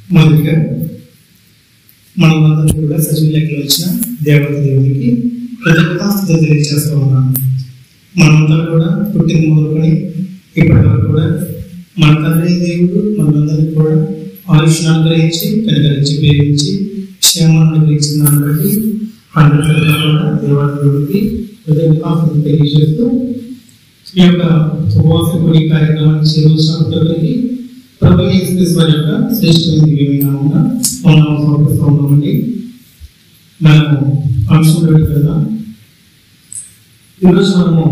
మొదటిగా మనమందరం కూడా సజీవ లెక్కలు వచ్చిన దేవునికి కృతజ్ఞతాస్తుతులు తెలియజేస్తూ ఉన్నాను. మనమంతా కూడా పుట్టిన మొదలుకొని ఇప్పటి వరకు కూడా మన తండ్రి దేవుడు మనందరికీ కూడా ఆయుష్ను అనుగ్రహించి కనికరించి ప్రేమించి క్షేమాన్ని అనుగ్రహించిన దాన్ని బట్టి అందరికీ కూడా దేవుడికి కృతజ్ఞతాస్తుతులు తెలియజేస్తూ ఈ యొక్క ఉపవాస కూడి కార్యక్రమాన్ని చేరువకి ప్రభు యేసు వారి యొక్క శ్రేష్టమైన దివ్యనామమున సమర్పిస్తూ ఉన్నామండి. మనము అంశంలోకి వెళ్దాం. ఈరోజు మనము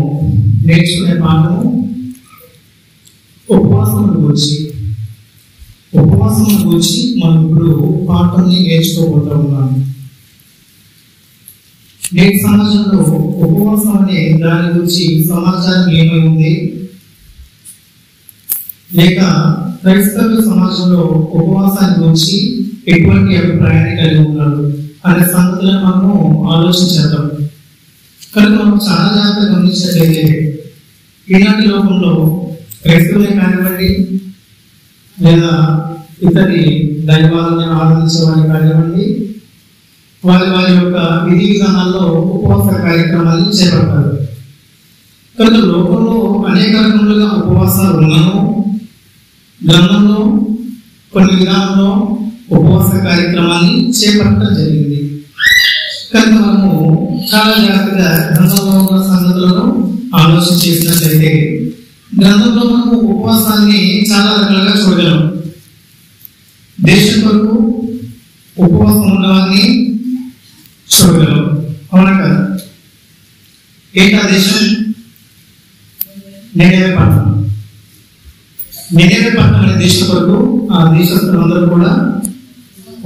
నేర్చుకునే పాఠము ఉపవాసం గురించి మనం ఇప్పుడు పాఠాన్ని నేర్చుకోబోతా ఉన్నాము. నేటి సమాజంలో ఉపవాసం అనే దాని గురించి సమాచారం ఏమై ఉంది, లేక క్రైస్తవ సమాజంలో ఉపవాసాన్ని గురించి ఎటువంటి అభిప్రాయాన్ని కలిగి ఉన్నారు అనే సంగతులను మనము ఆలోచించేద్దాం. కనుక మనం చాలా జాగ్రత్తగా గమనించినట్లయితే ఈనాటి లోకంలో క్రైస్తవులే కానివ్వండి, లేదా ఇతరి దైవాలను ఆరాధించే వారిని కానివ్వండి, వారి యొక్క విధి విధానాల్లో ఉపవాస కార్యక్రమాలను చేపడతారు. కనుక లోకంలో అనేక రకములుగా ఉపవాసాలు ఉన్నాను. గ్రంథంలో కొన్ని విధానంలో ఉపవాస కార్యక్రమాన్ని చేపట్టడం జరిగింది. కనుక మనము చాలా జాగ్రత్తగా గ్రంథంలో ఉన్న సంగతులను ఆలోచన చేసినట్లయితే గ్రంథంలో మనము ఉపవాసాన్ని చాలా రకాలుగా చూడగలం. దేశం కొరకు ఉపవాసం ఉన్నవారిని చూడగలం, అవునా కదా? ఏంటా దేశం? నినేవే పట్టణం అనే దేశం కొరకు ఆ దేశస్తులందరూ కూడా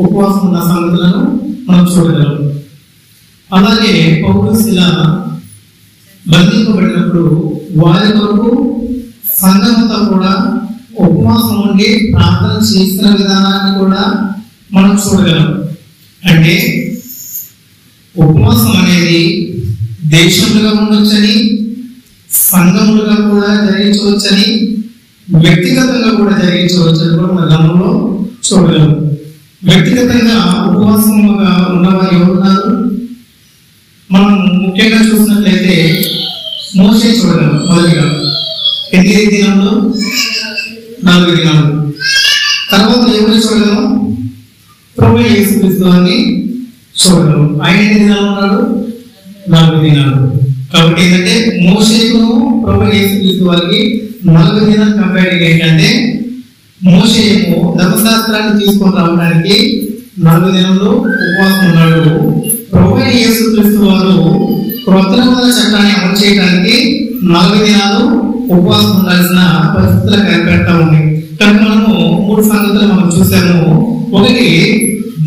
ఉపవాసం ఉన్న సంగతులను మనం చూడగలం. అలాగే పౌరశిల బంధింపబడినప్పుడు వారి కొరకు సంఘమంతా కూడా ఉపవాసం ఉండి ప్రార్థన చేసిన విధానాన్ని కూడా మనం చూడగలం. అంటే ఉపవాసం అనేది దేశములుగా ఉండొచ్చని, సంఘములుగా కూడా జరిగించవచ్చని, వ్యక్తిగతంగా కూడా జరిగించవచ్చని కూడా మన గమనంలో చూడగలం. వ్యక్తిగతంగా ఉపవాసముగా ఉన్నవారు ఎవరున్నారు? మనం ముఖ్యంగా చూసినట్లయితే మోషే చూడగలం. మొదటిగా 8 దినాలు 4 దినాలు. తర్వాత ఎవరిని చూడగలం? ప్రభు యేసుక్రీస్తు వారిని చూడగలం. ఆయన 8 దినాలు ఉన్నాడు, 4 దినాలు. కాబట్టి ఏంటంటే మోషేకును ప్రభు యేసుక్రీస్తు వారికి 4 దినాలు కంపేర్ ఏంటంటే మోషే ఏమో ధర్మశాస్త్రాన్ని తీసుకొని రావడానికి 4 దినాలు ఉపవాసం ఉన్నాడు. ప్రభు యేసుక్రీస్తు వారు క్రొత్త నిబంధన చట్టాన్ని అమలు చేయడానికి 4 దినాలు ఉపవాసం ఉండాల్సిన పరిస్థితులు కనిపెడతా ఉంది. కనుక మనము 3 సంగతులు మనం చూసాము. ఒకటి,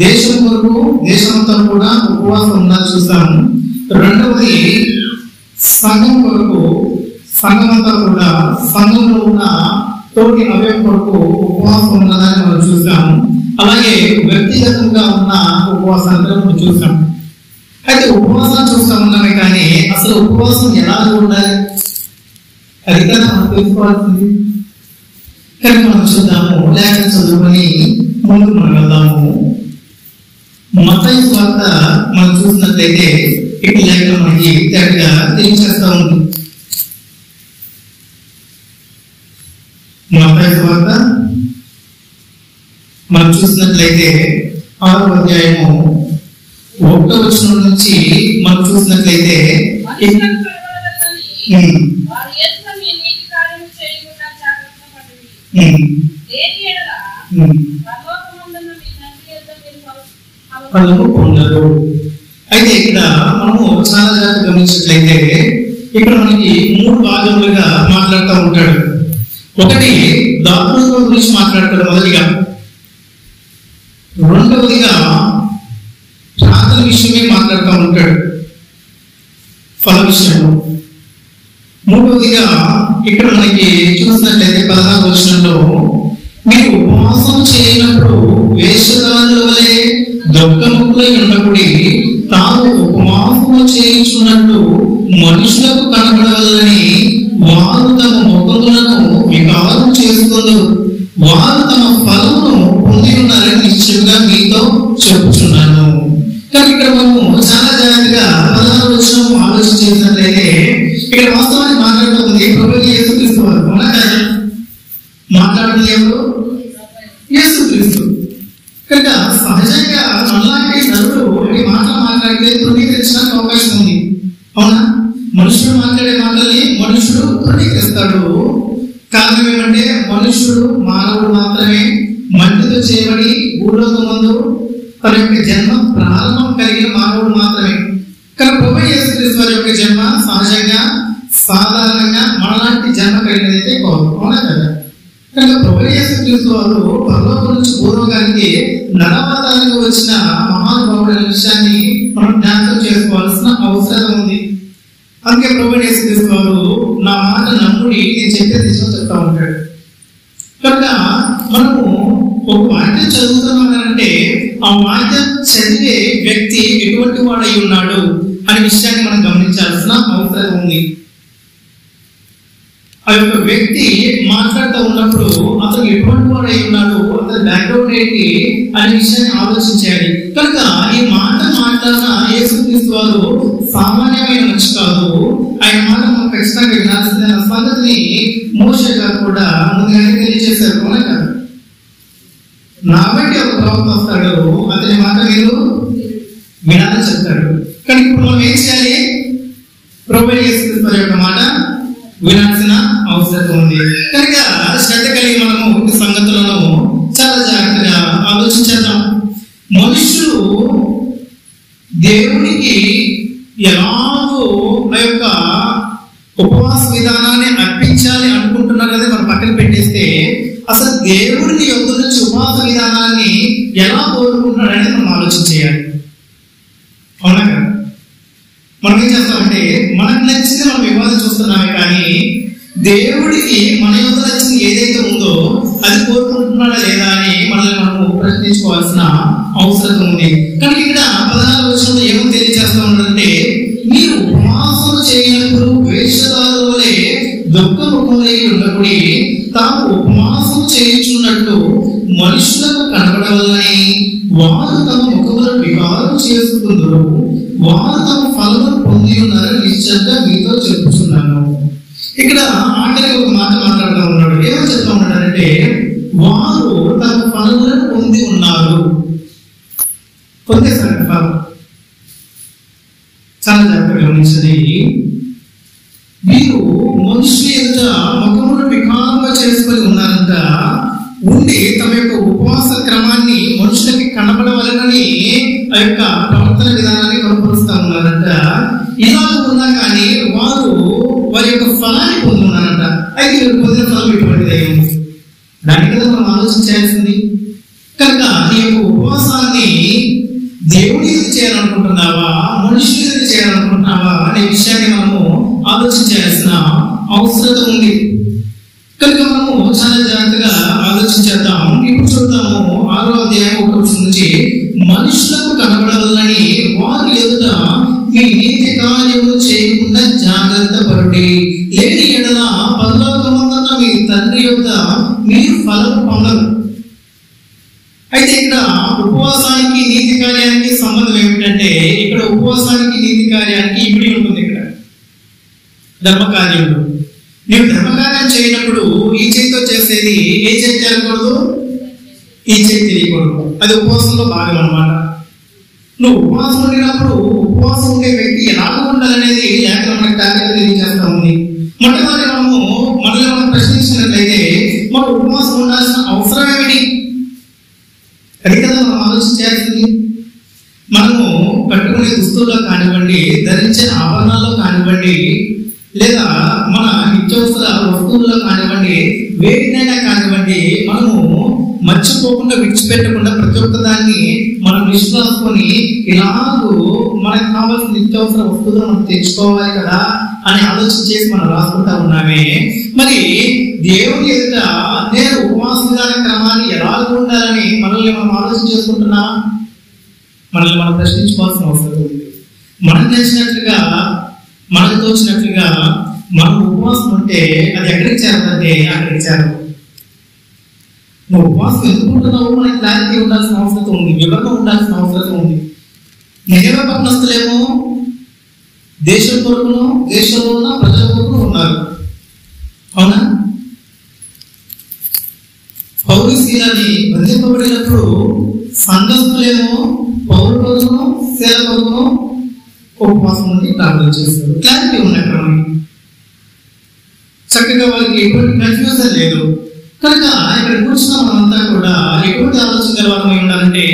దేశం కొరకు దేశంతో కూడా ఉపవాసం ఉండాలని చూసాము. రెండవది, సంఘం కొరకు సంఘమంతా కూడా సంఘంలో ఉన్న తోటి అవయవం కొరకు ఉపవాసం ఉన్నదాన్ని మనం చూసాము. అలాగే వ్యక్తిగతంగా ఉన్న ఉపవాసాన్ని మనం చూసాం. అయితే ఉపవాసం చూస్తా ఉన్నామే కానీ అసలు ఉపవాసం ఎలా ఉండాలి అది కదా మనం తెలుసుకోవాల్సింది. కానీ మనం చూద్దాము, లేఖన చదువుకొని ముందుకు మనం వెళ్దాము. మత్తయి సువార్త మనం చూసినట్లయితే ఇటు లేఖన మనకి తేటగా తెలియజేస్తా ఉంది. మత్తయి సువార్త మనం చూసినట్లయితే 6వ అధ్యాయము 1వ వచనం నుంచి మనం చూసినట్లయితే పొందరు. అయితే ఇక్కడ మనము చాలా జాగ్రత్తగా గమనించినట్లయితే ఇక్కడ మనకి 3 భాగములుగా మాట్లాడుతూ ఉంటాడు. ఒకటి, దాతృత్వం గురించి మాట్లాడతాడు మొదటిగా. రెండవదిగా ప్రార్థన విషయమే మాట్లాడుతూ ఉంటాడు, ఫల విషయంలో. మూడవదిగా ఇక్కడ మనకి చూసినట్లయితే 16వ వచనంలో, మీరు ఉపవాసం చేయనప్పుడు వేషధారుల వలె దొక్కముక్కులై ఉండకుడి, తాము ఉపవాసము చేయుచున్నట్టు మనుషులకు కనబడవలని వారు తమ ముఖములను వికారం చేసుకొందురు, వారు తమ ఫలమును పొంది ఉన్నారని వచనం ఆలోచన చేసినట్లయితే ఇక్కడ వాస్తవాన్ని మాట్లాడుతుంది ప్రభువు యేసుక్రీస్తు వారు. అవునా కదా? మాట్లాడుతుంది ఎవరు? యేసుక్రీస్తు. కనుక సహజంగా మనలాంటి నరుడు ఈ మాటలు మాట్లాడితే తృణీకరించడానికి అవకాశం ఉంది. అవునా? మనుషుడు మాట్లాడే మాటల్ని మనుషుడు తృణీకరిస్తాడు. కారణం ఏమంటే మనుషుడు మానవుడు మాత్రమే, మట్టితో చేయబడి భూలోకమందు తన యొక్క జన్మ ప్రారంభం కలిగిన మానవుడు మాత్రమే. కానీ ప్రభువు యేసుక్రీస్తు వారి యొక్క జన్మ సహజంగా సాధారణంగా మనలాంటి జన్మ కలిగినదైతే కాదు. అవునా కదా? కనుక ప్రభువు యేసుక్రీస్తు వారు పరలోకం నుంచి భూలోకానికి నరవతారంగా వచ్చిన మహానుభావుడు అనే విషయాన్ని మనం జ్ఞాపకం చేసుకోవాల్సిన అవసరం ఉంది. అందుకే ప్రభువు యేసుక్రీస్తు వారు నా మాట నమ్ముడి, నేను చెప్పేది నిజం చెప్తా ఉంటాడు. కనుక మనము ఒక వాక్యం చదువుతున్నామంటే ఆ వాక్యం చదివే వ్యక్తి ఎటువంటి వాడై ఉన్నాడు అనే విషయాన్ని మనం గమనించాల్సిన అవసరం ఉంది. ఆ యొక్క వ్యక్తి మాట్లాడుతూ ఉన్నప్పుడు అతను ఎటువంటి వాడై ఉన్నాడు, అతని బ్యాక్గ్రౌండ్ ఏంటి అనే విషయాన్ని ఆలోచించాలి. కనుక ఈ మాట మాట్లాడిన యేసుక్రీస్తు వారు సామాన్యమైన మనిషి కాదు. ఆయన మాట మనం ఖచ్చితంగా వినాల్సిన సంగతిని మోషే గారు కూడా ముందుగానే తెలియజేశారు. అవునా కదా? నా బట్టి ఒక ప్రవక్త వస్తాడు, అతని మాట మీరు వినాలని చెప్తాడు. కానీ ఇప్పుడు మనం ఏం చేయాలి? ప్రభువు యేసుక్రీస్తు వారి యొక్క మాట వినాల్సిన అవసరం ఉంది. కనుక శ్రద్ధ కలిగి మనము ఈ సంగతులను చాలా జాగ్రత్తగా ఆలోచించేద్దాం. మనుషులు దేవునికి ఎలాగో ఆ యొక్క ఉపవాస విధానాన్ని అర్పించాలి అనుకుంటున్నారు కదా, మనం పక్కన పెట్టేస్తే అసలు దేవుడిని యొక్క నుంచి ఉపవాస విధానాన్ని ఎలా కోరుకుంటున్నాడని మనం ఆలోచన చేయాలి. అవునా కదా? మనం ఏం చేస్తామంటే మనకు నచ్చింది మనం వివాదం చూస్తున్నామే, కానీ దేవుడికి మన యొక్క నచ్చింది ఏదైతే ఉందో అది కోరుకుంటున్నాడా లేదా అని మనల్ని మనము ప్రశ్నించుకోవాల్సిన అవసరం ఉంది. కానీ ఇక్కడ 14వ వచనంలో ఏమో తెలియజేస్తా ఉన్నాడంటే, మీరు ఉపవాసం చేయనప్పుడు వేషధారుల వలె దుఃఖముఖములై ఉండకుడి, తాము ఉపవాసం చేయుచున్నట్టు మనుషులకు కనబడవలని వారు తమ ముఖములను వికారం చేసుకుందరు, వారు తమ ఫలమును పొంది ఉన్నారని నిశ్చయంగా మీతో చెప్పుచున్నాను. ఇక్కడ ఆఖరికి ఒక మాట మాట్లాడుతూ ఉన్నాడు. ఏమో చెప్తా ఉన్నాడంటే, వారు తమ ఫలములను పొంది ఉన్నారు. పొందేశారు ఫలం. చాలా జాగ్రత్తగా గమనించండి. వీరు మనుషుల ఎదుట ముఖమును వికారంగా చేసుకొని ఉన్నారంట, ఉండి తమ యొక్క ఉపవాస క్రమాన్ని మనుషులకి కనబడవలనని ఆ యొక్క ప్రవర్తన విధానాన్ని కనపరుస్తా ఉన్నారంట. ఇలా ఉన్నా కానీ వారి యొక్క ఫలాన్ని పొందున్నారంట. అయితే వీరు పొందిన ఫలం ఎటువంటిది? దాని కదా మనం ఆలోచించాల్సింది. కనుక నీ యొక్క ఉపవాసాన్ని దేవుడి చేయాలనుకుంటున్నావా, మనుషులు చేయాలనుకుంటున్నావా అనే విషయాన్ని మనము ఆలోచించాల్సిన అవసరం ఉంది. కనుక మనము చాలా జాగ్రత్తగా ఆలోచించేద్దాం. ఇప్పుడు చూద్దాము 6వ అధ్యాయం 1వ వచనం నుంచి, మనుషులకు కనబడాలని వారి ఎదుట మీ నీతి కార్యములు చేయకుండా జాగ్రత్త పడుడి, లేని ఎడల పరలోకమందున్న మీ తండ్రి యొక్క మీరు ఫలము పొందరు. అయితే ఇక్కడ ఉపవాసానికి నీతి కార్యానికి సంబంధం ఏమిటంటే, ఇక్కడ ఉపవాసానికి నీతి కార్యానికి ఇమిడి ఉంటుంది. ఇక్కడ ధర్మకార్యంలో నీవు ధర్మకార్యం చేయనప్పుడు ఈ చేతితో చేసేది ఏ చేతి చేయకూడదు, ఈ చేతి తెలియకూడదు. అది ఉపవాసంలో భాగం అన్నమాట. నువ్వు ఉపవాసం ఉండినప్పుడు ఉపవాసం ఉండే వ్యక్తి ఎలాగ ఉండాలనేది లేఖనం మనకు తారీఖు తెలియజేస్తా ఉంది. మొట్టమొదటి మనల్ని మనం ప్రశ్నించినట్లయితే మనం ఉపవాసం ఉండాల్సిన అవసరం ఏమిటి? అది కదా మనం ఆలోచించాల్సింది. మనము కట్టుకునే దుస్తుల్లో కానివ్వండి, ధరించే ఆభరణాల్లో కానివ్వండి, లేదా మన నిత్యవసర వస్తువుల్లో కానివ్వండి, వేటినైనా కానివ్వండి, మనము మర్చిపోకుండా విడిచిపెట్టకుండా ప్రతి ఒక్క దాన్ని మనం విశ్వాసుకొని ఇలాగూ మనకు కావాల్సిన నిత్యావసర వస్తువులు మనం తెచ్చుకోవాలి కదా అని ఆలోచన చేసి మనం రాసుకుంటా ఉన్నామే. మరి దేవుని ఎదుట నేను ఉపవాస విధాన క్రమాన్ని ఎలా ఉండాలని మనల్ని మనం ఆలోచన చేసుకుంటున్నా, మనల్ని మనం ప్రశ్నించుకోవాల్సిన అవసరం ఉంది. మనకు నచ్చినట్లుగా మనకు తోచినట్లుగా మనం ఉపవాసం ఉంటే అది ఎక్కడికి చేరదంటే అక్కడికి చేరదు. నువ్వు ఉపవాసం ఎందుకుంటున్నావు మనకి క్లారిటీ ఉండాల్సిన అవసరం ఉంది, వివరణ ఉండాల్సిన అవసరం ఉంది. నిజమే పట్టణస్తులేమో దేశం కొరకును, దేశంలో ఉన్న ప్రజల కొరకును ఉన్నారు. అవునా? పౌలు శీలని బంధింపబడినప్పుడు సంఘస్థులేమో పౌలు కొరకును, శీల కొరకును ఉపవాసం నుండి ప్రార్థన చేస్తారు. క్లారిటీ ఉన్నట్టు చక్కగా వాళ్ళకి ఎటువంటి కన్ఫ్యూజన్ లేదు. కనుక ఇక్కడ కూర్చున్న మనంతా కూడా ఎటువంటి ఆలోచన గలవారమై ఉండాలంటే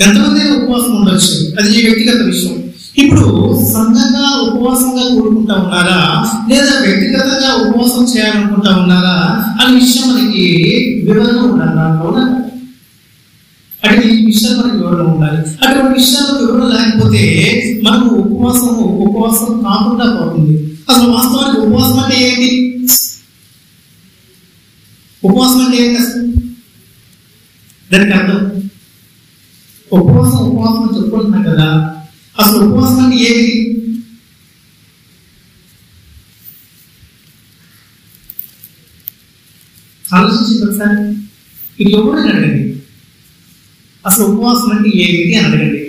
ఎంతమంది ఉపవాసం ఉండొచ్చు, అది ఈ వ్యక్తిగత విషయం. ఇప్పుడు సంఘంగా ఉపవాసంగా కూడుకుంటా ఉన్నారా లేదా వ్యక్తిగతంగా ఉపవాసం చేయాలనుకుంటా ఉన్నారా అనే విషయం మనకి వివరణ ఉండాలి. అవునా? అటు ఈ విషయాలు మనకి వివరణ ఉండాలి. అటువంటి విషయాలు వివరణ లేకపోతే మనము ఉపవాసం కాకుండా పోతుంది. అసలు వాస్తవానికి ఉపవాసం అంటే ఏంటి? ఉపవాసం అంటే ఏంటి అసలు? దానికి అర్థం ఉపవాసం చెప్పుకుంటున్నాం కదా, అసలు ఉపవాసం అంటే ఏమిటి? ఆలోచించింది ఒకసారి. ఇది ఎవరైనా అడగండి, అసలు ఉపవాసం అంటే ఏమిటి అని అడగండి.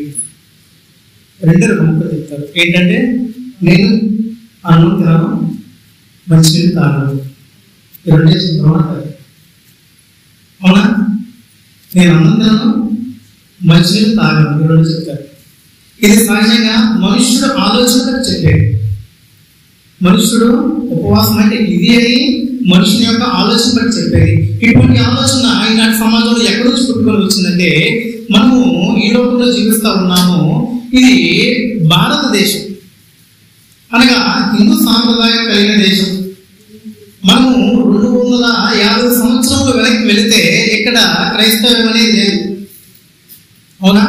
రెండు ముక్కలు చెప్తారు. ఏంటంటే నేను అన్నం తినను, మంచినీళ్ళు తాగను. రెండే చెప్తాను. అవునా? నేను అన్నం తినను, మంచినీళ్ళు తాగను. రెండు చెప్తారు. ఇది సహజంగా మనుష్యుడు ఆలోచనకు చెప్పేది. మనుష్యుడు ఉపవాసం అంటే ఇది అని మనుషుని యొక్క ఆలోచన బట్టి చెప్పేది. ఇటువంటి ఆలోచన ఈనాటి సమాజంలో ఎక్కడి నుంచి పుట్టుకొని వచ్చిందంటే, మనము ఈ లోకంలో జీవిస్తూ ఉన్నాము. ఇది భారతదేశం అనగా హిందూ సాంప్రదాయం కలిగిన దేశం. మనము 250 సంవత్సరాలు వెనక్కి వెళితే ఇక్కడ క్రైస్తవం అనేది లేదు. అవునా?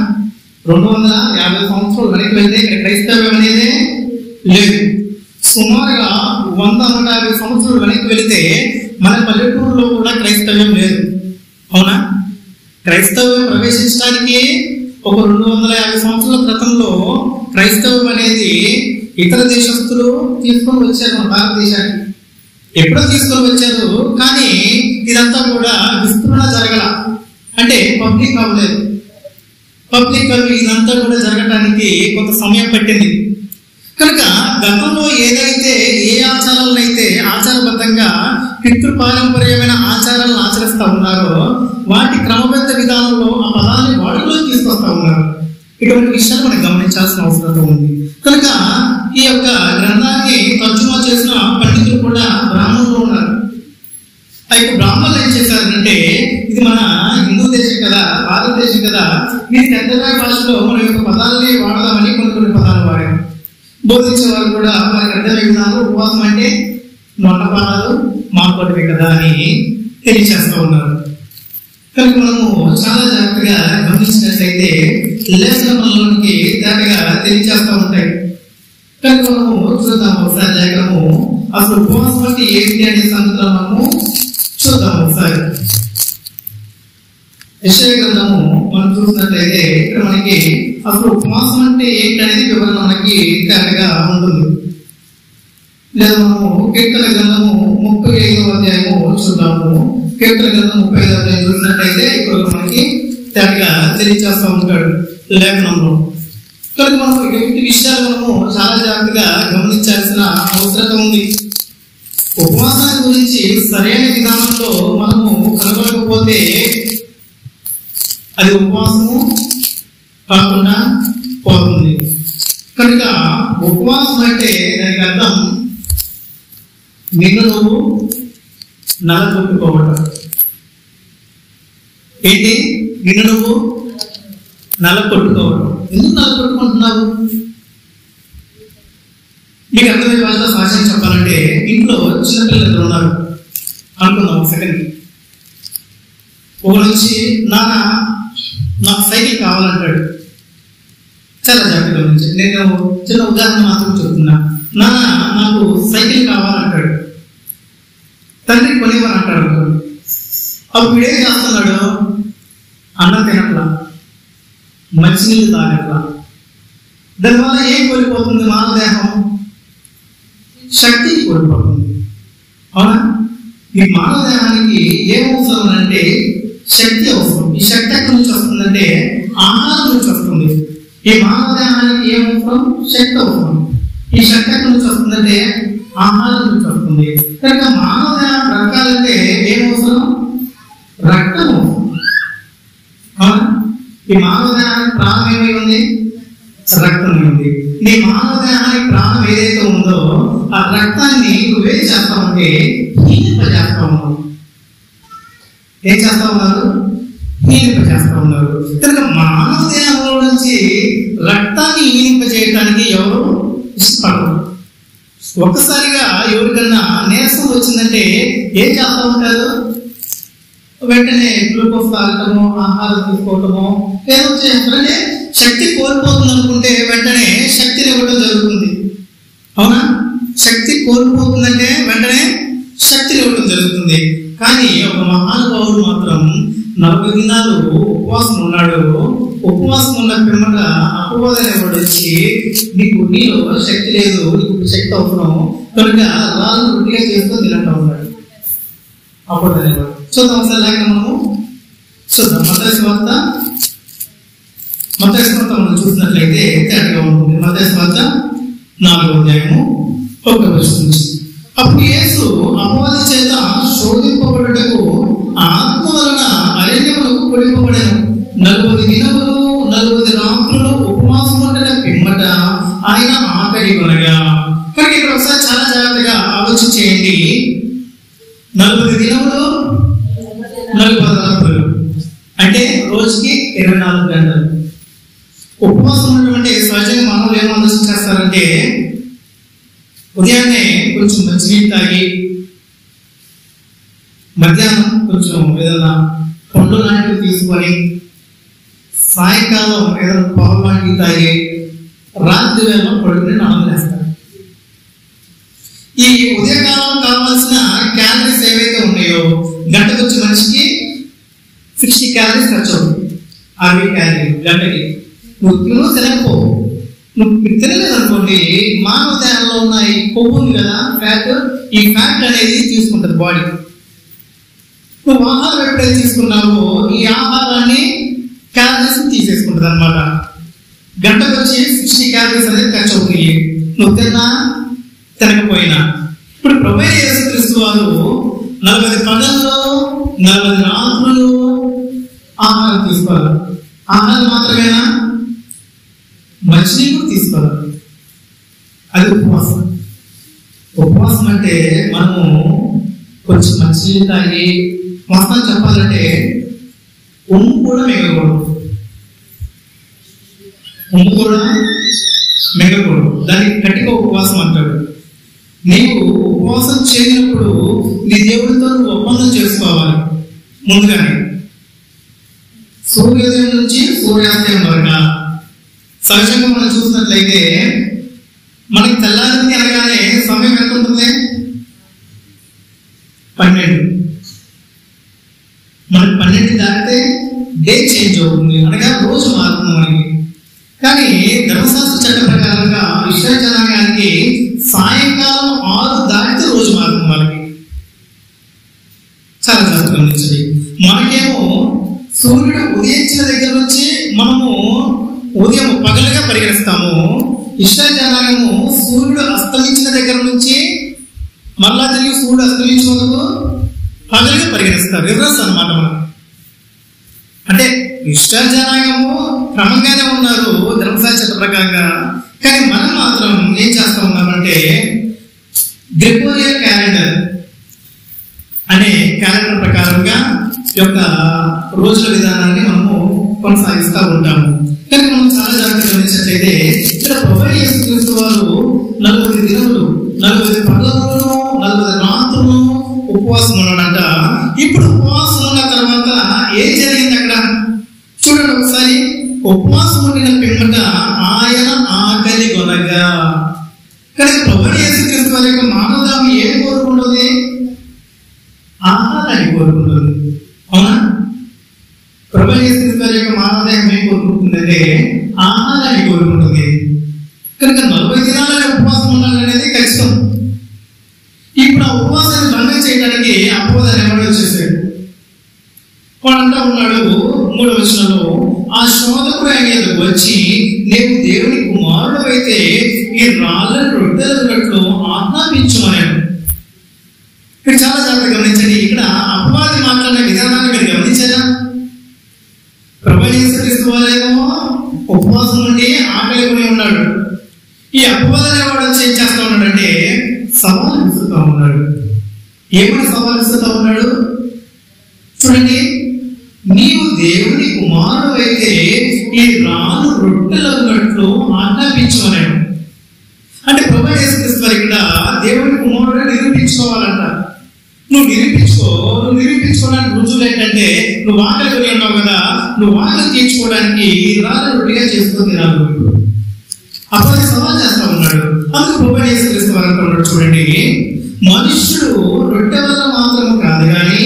250 సంవత్సరాలు వెనక్కి వెళ్తే ఇక్కడ క్రైస్తవం అనేది లేదు. సుమారుగా 100-150 సంవత్సరాలు వెనక్కి వెళితే మన పల్లెటూరులో కూడా క్రైస్తవ్యం లేదు. అవునా? క్రైస్తవ్యం ప్రవేశించడానికి ఒక 250 సంవత్సరాల క్రితంలో క్రైస్తవం అనేది ఇతర దేశస్తులు తీసుకొని వచ్చారు మన భారతదేశానికి. ఎప్పుడో తీసుకొని వచ్చారు, కానీ ఇదంతా కూడా విస్తరణ జరగల, అంటే పబ్లిక్ అవ్వలేదు. పబ్లిక్ ఇదంతా కూడా జరగటానికి కొంత సమయం పట్టింది. కనుక గతంలో ఏదైతే ఏ ఆచారాలనైతే ఆచారబద్ధంగా పితృపారంపర్యమైన ఆచారాలను ఆచరిస్తూ ఉన్నారో వాటి క్రమబద్ధ విధానంలో ఆ పదాన్ని వాడుకలోకి తీసుకొస్తా ఉన్నారు. ఇటువంటి విషయాలు మనం గమనించాల్సిన అవసరం ఉంది. కనుక ఈ యొక్క గ్రంథాన్ని తర్జుమా చేసిన పండితులు కూడా బ్రాహ్మణులు ఉన్నారు. అయితే బ్రాహ్మణులు ఏం చేశారంటే, ఇది మన హిందూ దేశం కదా, భారతదేశం కదా, ఇది పెద్దగా భాషలో మన యొక్క పదాలని వాడదామని కొన్ని పదాలు వాడారు. బోధించే వారు కూడా మనకి అర్థమయ్యే విధానం ఉపవాసం అంటే నొట్టపానాలు మాట్లాడమే కదా అని తెలియచేస్తూ ఉన్నారు. కనుక మనము చాలా జాగ్రత్తగా గమనించినట్లయితే లేఖనంలోనికి తేటగా తెలియచేస్తూ ఉంటాయి. కనుక మనము చూద్దాం ఒకసారి లేఖనము అసలు ఉపవాసం అంటే ఏంటి అనే సంగతులు మనము చూద్దాం ఒకసారి. యెషయా గ్రంథము మనం చూసినట్లయితే ఇక్కడ మనకి అసలు ఉపవాసం అంటే ఏంటి అనేది వివరణ మనకి తేటగా ఉంటుంది. లేదా మనము కీర్తన గ్రంథము 35వ అధ్యాయము చూద్దాము. కీర్తన గ్రంథం 35వ అధ్యాయం చూసినట్లయితే ఇక్కడ మనకి తేటగా తెలియజేస్తూ ఉంటాడు లేఖనంలో. కనుక మనం ఇటువంటి విషయాలు మనము చాలా జాగ్రత్తగా గమనించాల్సిన అవసరం ఉంది. ఉపవాసాన్ని గురించి సరైన విధానంలో మనము కనుగొనకపోతే అది ఉపవాసము కాకుండా పోతుంది. కనుక ఉపవాసం అంటే దానికి అర్థం నిన్ను నువ్వు నలగొట్టుకోవటం. ఏంటి? నిన్ను నువ్వు నలగొట్టుకోవడం. ఎందుకు నలగొట్టుకుంటున్నావు? మీకు అర్థమయ్యే భాషలో భాషను చెప్పాలంటే, ఇంట్లో చిన్నపిల్లలు ఉన్నారు అనుకుందాం ఒక సెకండ్. ఒక నుంచి నాన్న నాకు సైకిల్ కావాలంటాడు. చాలా జాగ్రత్తగా నుంచి నేను చిన్న ఉదాహరణ మాత్రం చెప్తున్నా. నాన్న నాకు సైకిల్ కావాలంటాడు. తండ్రి కొనివ్వని అంటాడు. అప్పుడు వీడేం చేస్తున్నాడు? అన్నం తినట్లా, మంచినీళ్ళు తాగట్లా. దానివల్ల ఏం కోల్పోతుంది? మానవ దేహం శక్తిని కోల్పోతుంది. అవునా? ఈ మానవ దేహానికి ఏం అవసరం అంటే శక్తి అవసరం. ఈ శక్తి ఎక్కడి నుంచి వస్తుందంటే ఆహారం నుంచి వస్తుంది. ఈ మానవ దేహానికి ఏం అవసరం? శక్తి అవసరం. ఈ శక్తి ఎక్కడి నుంచి వస్తుందంటే ఆహారం నుంచి వస్తుంది. కనుక మానవ దేహం బ్రతకాలంటే ఏమవసరం? రక్తము. ఈ మానవ దేహానికి ప్రాణం ఏమై ఉంది? రక్తం ఉంది. నీ మానవ దేహానికి ప్రాణం ఏదైతే ఉందో ఆ రక్తాన్ని నువ్వేం చేస్తావంటే హీనింపజేస్తా ఉన్నావు. ఏం చేస్తా ఉన్నారు? హీనింపజేస్తా ఉన్నారు. కనుక మానవ దేహంలో నుంచి రక్తాన్ని హీనింపజేయడానికి ఎవరు ఇష్టపడరు. ఒక్కసారిగా ఎవరికన్నా నీరసం వచ్చిందంటే ఏం చేస్తా ఉంటారు? వెంటనే గ్లూకోజ్ తాగటము, ఆహారం తీసుకోవటము, ఏదో చేస్తారంటే శక్తి కోల్పోతుంది అనుకుంటే వెంటనే శక్తిని ఇవ్వడం జరుగుతుంది. అవునా? శక్తి కోల్పోతుందంటే వెంటనే శక్తిని ఇవ్వడం జరుగుతుంది. కానీ ఒక మహానుభావుడు మాత్రం 40 దినాలు ఉపవాసం ఉన్నాడు. ఉపవాసం ఉన్న పిమ్మట అపవాదం ఎవడు వచ్చి నీలో శక్తి లేదు, నీకు శక్తి అవసరం కనుక రాళ్ళు రొట్టిగా చేసుకొని తినంటా ఉన్నాడు. అపవాదం చూద్దాం ఒకసారి లేక మనము చూద్దాం. మత్తయి సువార్త మనం చూసినట్లయితే తేటగా ఉంటుంది. మత్తయి సువార్త 4వ అధ్యాయము 1వ వచనం నుంచి. అప్పుడు యేసు అపవాది చేత శోధింపబడుటకు ఆత్మ వలన అరణ్యములకు కొలిపబడెను. 40 దినములు 40 రాత్రులు ఉపవాసం ఉండిన పిమ్మట ఆయన ఆకలి కొనగా. కానీ ఇక్కడ ఒకసారి చాలా జాగ్రత్తగా ఆలోచించేయండి. 40 దినములు 40 రాత్రులు అంటే రోజుకి 24 గంటలు ఉపవాసం ఉండడం. అంటే సహజంగా మానవులు ఏమో ఆలోచన చేస్తారంటే ఉదయాన్నే కొంచెం మంచినీళ్ళు తాగి, మధ్యాహ్నం కొంచెం ఏదైనా పండ్లు లాంటివి తీసుకొని, సాయంకాలం ఏదైనా పాలు లాంటివి తాగి, రాత్రి వేళ పడుకుని నామం చేస్తారు. ఈ ఉదయకాలం కావాల్సిన క్యాలరీస్ ఏవైతే ఉన్నాయో గంటకు వచ్చి మనిషికి 60 క్యాలరీస్ ఖర్చు అవుతుంది. 60 క్యాలరీలు గంటకి. నువ్వు తినకపో, నువ్వు తినలేదు అనుకోండి, మానవ దేహంలో ఉన్న ఈ కొవ్వు ఉంది కదా, ఫ్యాట్, ఈ ఫ్యాట్ అనేది తీసుకుంటుంది బాడీ. నువ్వు ఆహారం ఎప్పుడైతే తీసుకున్నావో ఈ ఆహారాన్ని క్యాలరీస్ తీసేసుకుంటుంది అనమాట. గంటకు వచ్చి 60 క్యాలరీస్ అనేది ఖర్చు అవుతుంది నువ్వు తిన్నా తినకపోయినా. ఇప్పుడు ప్రభువైన యేసుక్రీస్తు వారు 40 పగల్లో 40 రాత్రులు ఆహారం తీసుకోవాలి. ఆహారం మాత్రమేనా? మంచినీళ్ళు తీసుకోవాలి. అది ఉపవాసం. ఉపవాసం అంటే మనము కొంచెం మంచినీళ్ళు తాగి వాస్తవం చెప్పాలంటే ఉమ్ము కూడా మిగలకూడదు. ఉమ్ము కూడా మిగలకూడదు. దానికి గట్టిగా ఉపవాసం అంటాడు. నీవు ఉపవాసం చేయనప్పుడు నీ దేవుడితో నువ్వు ఒప్పందం చేసుకోవాలి ముందుగానే. సూర్యోదయం నుంచి సూర్యాస్తయం వరకు సహజంగా మనం చూసినట్లయితే మనకి తెల్లారింది అనగానే సమయం ఎంత ఉంటుంది? 12. మనకి 12 దాటితే డే చేంజ్ అవుతుంది, అనగా రోజు మారుతుంది మనకి. కానీ ధర్మశాస్త్ర చట్ట ప్రకారంగా ఇశ్రాయేలు జనాంగానికి సాయంకాలం 6 దాటితే రోజు మారుతుంది వాళ్ళకి. చాలా జాగ్రత్తగా గమనించండి. మనకేమో సూర్యుడు ఉదయించిన దగ్గర నుంచి మనము ఉదయం పగలుగా పరిగణిస్తాము. ఇశ్రాయేలు జనాంగము సూర్యుడు అస్తమించిన దగ్గర నుంచి మళ్ళా తిరిగి సూర్యుడు అస్తమించిన వరకు పగలుగా పరిగణిస్తారు. రివర్స్ అన్నమాట. మనం అంటే ఇశ్రాయేలు జనాంగము క్రమంగానే ఉన్నారు ధర్మశాస్త్ర చట్ట ప్రకారంగా. కానీ మనం మాత్రం ఏం చేస్తా ఉన్నామంటే గ్రెగోరియన్ క్యాలెండర్ అనే క్యాలెండర్ ప్రకారంగా యొక్క రోజుల విధానాన్ని మనము కొనసాగిస్తూ ఉంటాము. కానీ మనం చాలా జాగ్రత్తగా గమనించినట్లయితే ఇక్కడ ప్రభువైన యేసుక్రీస్తు వారు 40 దినములు 40 పగలును 40 రాత్రులు ఉపవాసం ఉన్నాడంట. ఇప్పుడు ఉపవాసం ఉన్న తర్వాత ఏం జరిగింది అక్కడ చూడండి ఒకసారి. ఉపవాసం ఉండిన పిమ్మట ఆయన ఆకలి కొనగా. కానీ ప్రభువైన యేసుక్రీస్తు వారి యొక్క మానవదాం ఏం కోరుకుంటుంది? ఆహారాన్ని కోరుకుంటుంది. అవునా? ప్రభువైన యేసుక్రీస్తు వారి యొక్క మానవదాయం ఏం కోరుకుంటుందంటే ఆహారాన్ని కోరుకుంటుంది. కనుక 40 దినాల ఉపవాసం ఉండాలనేది కష్టం. ఇప్పుడు ఆ ఉపవాసాన్ని భంగం చేయడానికి అపవాది ఎవడో వచ్చేసాడు. వాడు అంటా ఉన్నాడు 3వ వచనంలో, ఆ శోధకుడు ఆయన ఎదురుకు వచ్చి, నీవు దేవుని కుమారుడు అయితే ఈ రాళ్ళను రొట్టెలన్నట్లు ఆజ్ఞాపించుమన్నాడు. ఇక్కడ చాలా జాగ్రత్తగా గమనించండి. ఇక్కడ అపవాది మాట్లాడిన విధానాన్ని మీరు గమనించారా? ప్రభువైన యేసుక్రీస్తు వారేమో ఉపవాసం నుండి ఆకలి కొని ఉన్నాడు. ఈ అపవాది వాడు వచ్చి ఏం చేస్తా ఉన్నాడంటే సవాలు విసురుతా ఉన్నాడు. ఏమని సవాలు విసురుతా ఉన్నాడు చూడండి, నీవు దేవుని కుమారుడు అయితే ఈ రాళ్ళు రొట్టెలన్నట్లు ఆజ్ఞాపించుమన్నాడు. అంటే ప్రభువైన యేసుక్రీస్తు వారు ఇక్కడ దేవుని కుమారుడు నిరూపించుకోవాలంట. నువ్వు నిరూపించుకోవడానికి రుజువులు ఏంటంటే, నువ్వు ఆకలి కొని ఉన్నావు కదా, నువ్వు ఆకలి తీర్చుకోవడానికి రాళ్ళు రొట్టెగా చేసుకొని తినాలి. అప్పుడు సవాల్ చేస్తా ఉన్నాడు. అందుకు ప్రభువైన యేసుక్రీస్తు వారు అంటున్నాడు చూడండి, మనుష్యుడు రొట్టె వల్ల మాత్రము కాదు కానీ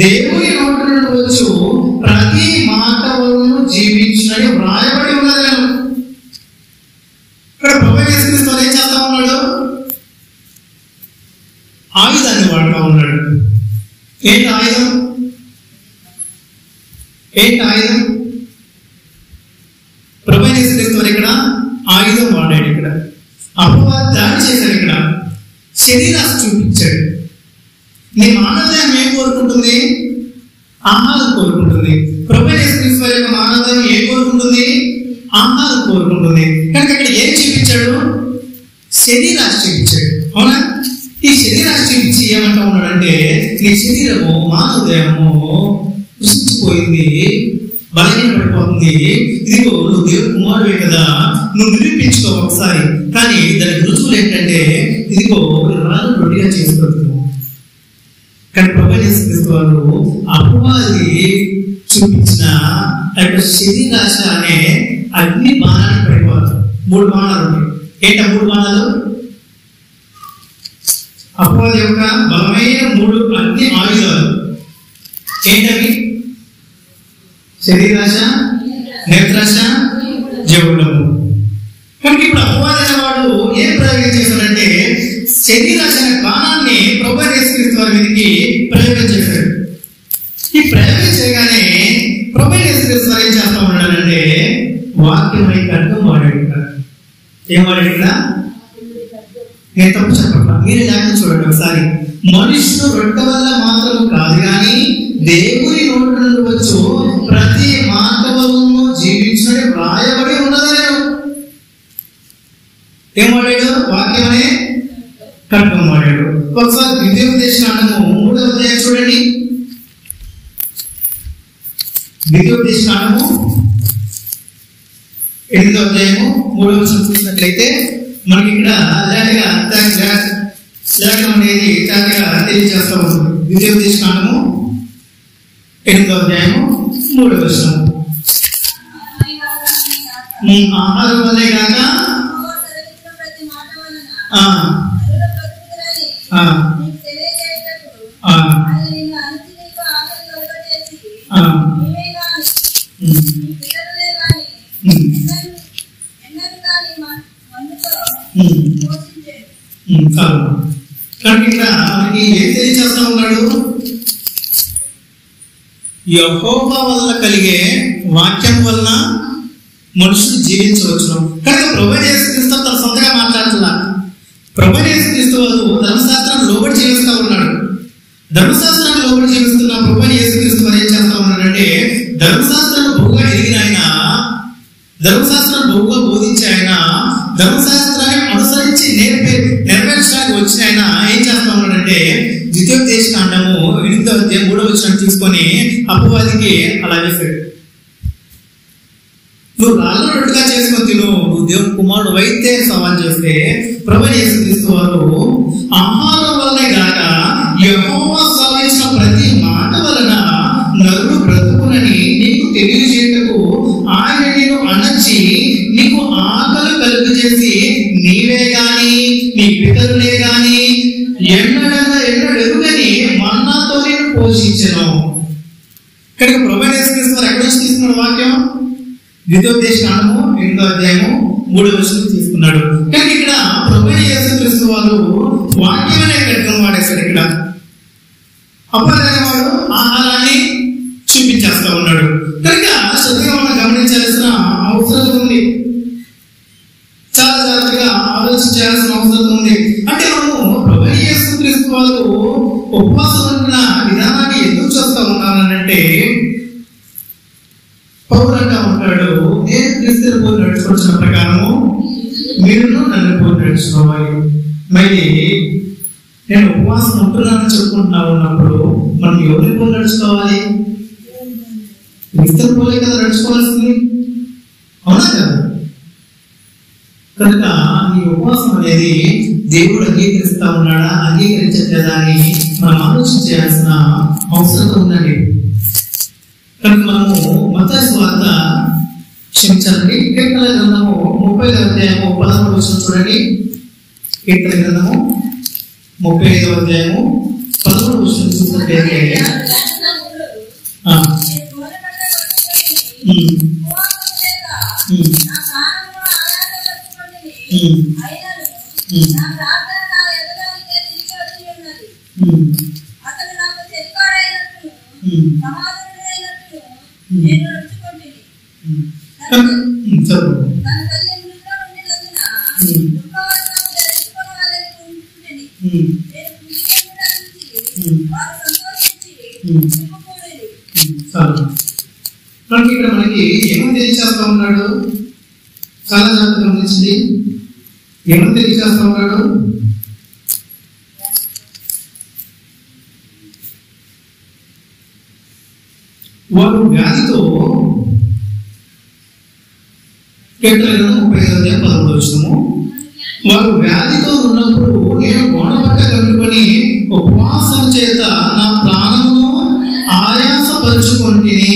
దేవుని నోటి నుండి వచ్చు ప్రతి మాట వలన జీవించినని వ్రాయబడి ఉన్నది. ఇక్కడ ప్రభువైన యేసుక్రీస్తు వారు ఏం చేస్తా ఉన్నాడు? ఆయుధాన్ని వాడుతూ ఉన్నాడు. ఏంటి ఆయుధం? ప్రభువైన యేసుక్రీస్తు వారు ఇక్కడ ఆయుధం వాడాడు. ఇక్కడ అపవాది దాడి చేశాడు. ఇక్కడ శరీరాన్ని చూపించాడు. నీ మానవదేహం ఏం కోరుకుంటుంది? ఆహారం కోరుకుంటుంది. ప్రభువైన యేసుక్రీస్తు వారి యొక్క మానవదేహం ఏం కోరుకుంటుంది? ఆహారం కోరుకుంటుంది. కనుక ఇక్కడ ఏం చూపించాడు? శరీరాన్ని చూపించాడు. అవునా? ఈ శరీరాన్ని చూపించి ఏమంటా ఉన్నాడంటే, నీ శరీరము మానవదేహము కృషించిపోయింది, బలహీన పడిపోతుంది. ఇదిగో నువ్వు దేవుని కుమారుడే కదా, నువ్వు నిరూపించుకో ఒకసారి. కానీ దానికి రుజువులు ఏంటంటే, ఇదిగో రాళ్ళు రొట్టెగా చేసుకుంటున్నావు. కానీ ప్రభువైన యేసుక్రీస్తు వారు అపవాది చూపించిన శరీరాశ అనే అగ్ని బాణానికి పడిపోతారు. 3 బాణాలు ఉంటాయి. ఏంటా 3 బాణాలు? అపవాది యొక్క బలమైన 3 అగ్ని ఆయుధాలు ఏంటవి? శరీరాశ, నేత్రాశ, జీవడము. కనుక ఇప్పుడు అపవాది అనేవాడు ఏం ప్రయోగం చేశాడంటే, శరీరాశ అనే బాణాన్ని ప్రభువైన యేసుక్రీస్తు వారి మీదకి ప్రయోగం చేశాడు. ఈ ప్రయోగం చేయగానే ప్రభువైన యేసుక్రీస్తు వారు ఏం చేస్తా ఉన్నాడంటే వాక్యమై ఖడ్గం వాడాడు. ఏం వాడాడు ఇక్కడ? నేను తప్పు చెప్పట్లా, మీరే లేకపోతే చూడండి ఒకసారి. మనుషుడు రొట్టె వల్ల మాత్రం కాదు కానీ దేవుని నోటి నుండి వచ్చు ప్రతి మాట వలన జీవించడం వ్రాయబడి ఉన్నదని. ఏం వాడాడు? వాక్యమనే ఖడ్గం వాడాడు. ఒకసారి ద్వితీయోపదేశకాండము 3వ అధ్యాయం చూడండి. ద్వితీయోపదేశకాండము 8వ అధ్యాయము 3వ వచనం చూసినట్లయితే మనకి ఇక్కడ లేఖనం అనేది చక్కగా తెలియజేస్తా ఉంటుంది. ద్వితీయోపదేశకాండము 8వ అధ్యాయము 3వ వచనం, ఆహారం వల్లే కాక ఇక్కడ మనకి ఏం తెలియజేస్తా ఉన్నాడు? యెహోవా వల్ల కలిగే వాక్యం వలన మనుషులు జీవించవచ్చును. కనుక ప్రభువైన యేసుక్రీస్తు తన సొంతగా మాట్లాడుతున్నా. ప్రభువైన యేసుక్రీస్తు వారు ధర్మశాస్త్రాన్ని లోబడి జీవిస్తూ ఉన్నాడు. ధర్మశాస్త్రాన్ని లోబడి జీవిస్తున్న ప్రభువైన యేసుక్రీస్తు వారు ఏం చేస్తా ఉన్నాడంటే, ధర్మశాస్త్రాన్ని బహుగా ఎదిగిన ఆయన, ధర్మశాస్త్రాన్ని బహుగా బోధించి ఆయన, ధర్మశాస్త్రాన్ని అనుసరించి నెరవేర్చడానికి వచ్చిన ఆయన ఏం చేస్తా ఉన్నాడంటే, ద్వితీయోపదేశకాండము 8వ అధ్యాయం 3వ వచనం తీసుకొని అపవాదికి అలా చేశాడు. నువ్వు రాళ్ళ రొట్టెగా చేసుకొని తిను, నువ్వు దేవుని కుమారుడు అయితే సవాల్ చేస్తే, ప్రభువైన యేసుక్రీస్తు వారు ఆహారం వల్లనే కాక యెహోవా సెలవిచ్చిన ప్రతి మాట వలన నరుడు బ్రతుకునని నీకు తెలియజేయటకు ఆయన నిన్ను అణచి నీకు ఆకలి కలుగు చేసి నీవే గాని నీ పితరులే గాని ఎన్నడెరుగని మన్నాతో నేను పోషించను. కనుక ప్రభువైన యేసుక్రీస్తు వారు ఎక్కడ నుంచి తీసుకున్నాడు వాక్యం? ద్వితీయోపదేశకాండము 8వ అధ్యాయము 3వ వచనం తీసుకున్నాడు. కానీ ఇక్కడ ప్రభువైన యేసుక్రీస్తు వారు వాక్యమనే ఖడ్గం వాడేశాడు. ఇక్కడ అపవాది వాడు ఆహారాన్ని చూపించేస్తా ఉన్నాడు. కనుక శ్రద్ధగా మనం గమనించాల్సిన అవసరం ఉంది, చాలా జాగ్రత్తగా ఆలోచించాల్సిన అవసరం ఉంది. అంటే మనము ప్రభువైన యేసుక్రీస్తు వారు ఉపవాసం ఉన్న విధానాన్ని ఎందుకు చూస్తా ఉన్నానంటే, పౌలు అంటా ఉంటాడు, నేను క్రీస్తుని పోలి నడుచుకొచ్చిన ప్రకారము మీరు నన్ను పోలి నడుచుకోవాలి. మరి నేను ఉపవాసం ఉంటున్నానని చెప్పుకుంటున్నా ఉన్నప్పుడు మనం ఎవరిని పోలి నడుచుకోవాలి? క్రీస్తుని పోలే కదా నడుచుకోవాల్సింది, అవునా కదా? కనుక ఈ ఉపవాసం అనేది దేవుడు అంగీకరిస్తా ఉన్నాడా, అంగీకరించట్లేదా అని మనం ఆలోచించాల్సిన అవసరం ఉందండి. కనుక మనము మత్తయి సువార్త క్షమించాలండి, కీర్తనల గ్రంథము 30వ అధ్యాయము 13వ వచనం చూడండి. కీర్తన గ్రంథము 35వ అధ్యాయము 13వ వచనం చూసినట్లయితే ఇక్కడ మనకి ఏమని తెలియచేస్తా ఉన్నాడు? చాలా జాగ్రత్తగా గమనించండి, ఏమని తెలియచేస్తా ఉన్నాడు? వారు వ్యాధితో, కీర్తన 35వ అధ్యాయం 11వ వచనము, వారు వ్యాధితో ఉన్నప్పుడు నేను గోనబట్ట కట్టుకొని ఉపవాసం చేత నా ప్రాణమును ఆయాసపరుచుకొంటిని.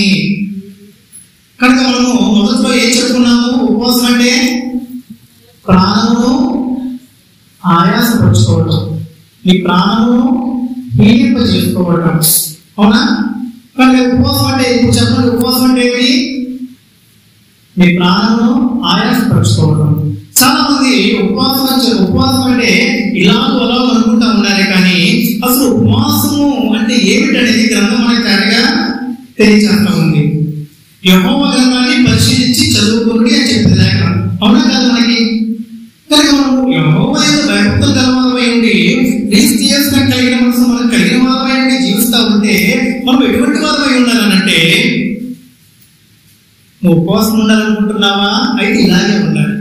కనుక మనము మొదట్లో ఏం చెప్పుకున్నాము? ఉపవాసం అంటే ప్రాణమును ఆయాసపరుచుకోవటం, నీ ప్రాణమును హీనింప చేసుకోవటం, అవునా? కానీ ఉపవాసం అంటే, ఇప్పుడు చెప్పండి, ఉపవాసం అంటే ఏమిటి? మీ ప్రాణమును ఆయాసపరుచుకోవటం. చాలా మంది ఉపవాసం అంటే ఇలాగో అలా అనుకుంటా ఉన్నారు, కానీ అసలు ఉపవాసము అంటే ఏమిటనేది గ్రంథం మనకి తేటగా తెలియజేస్తా ఉంది. యెహోవా గ్రంథాన్ని పరిశీలించి చదువుకోండి అని చెప్పింది లేఖనం, అవునా కాదు మనకి? కనుక మనము యెహోవా యందు భయభక్తులు గలవారమై ఉండి క్రీస్తు కలిగిన మనసు మనకు కలిగిన వారమై ఉండి జీవిస్తా ఉంటే మనం ఎటువంటి వారమై ఉండాలనంటే, నువ్వు ఉపవాసం ఉండాలనుకుంటున్నావా? అయితే ఇలాగే ఉండాలి.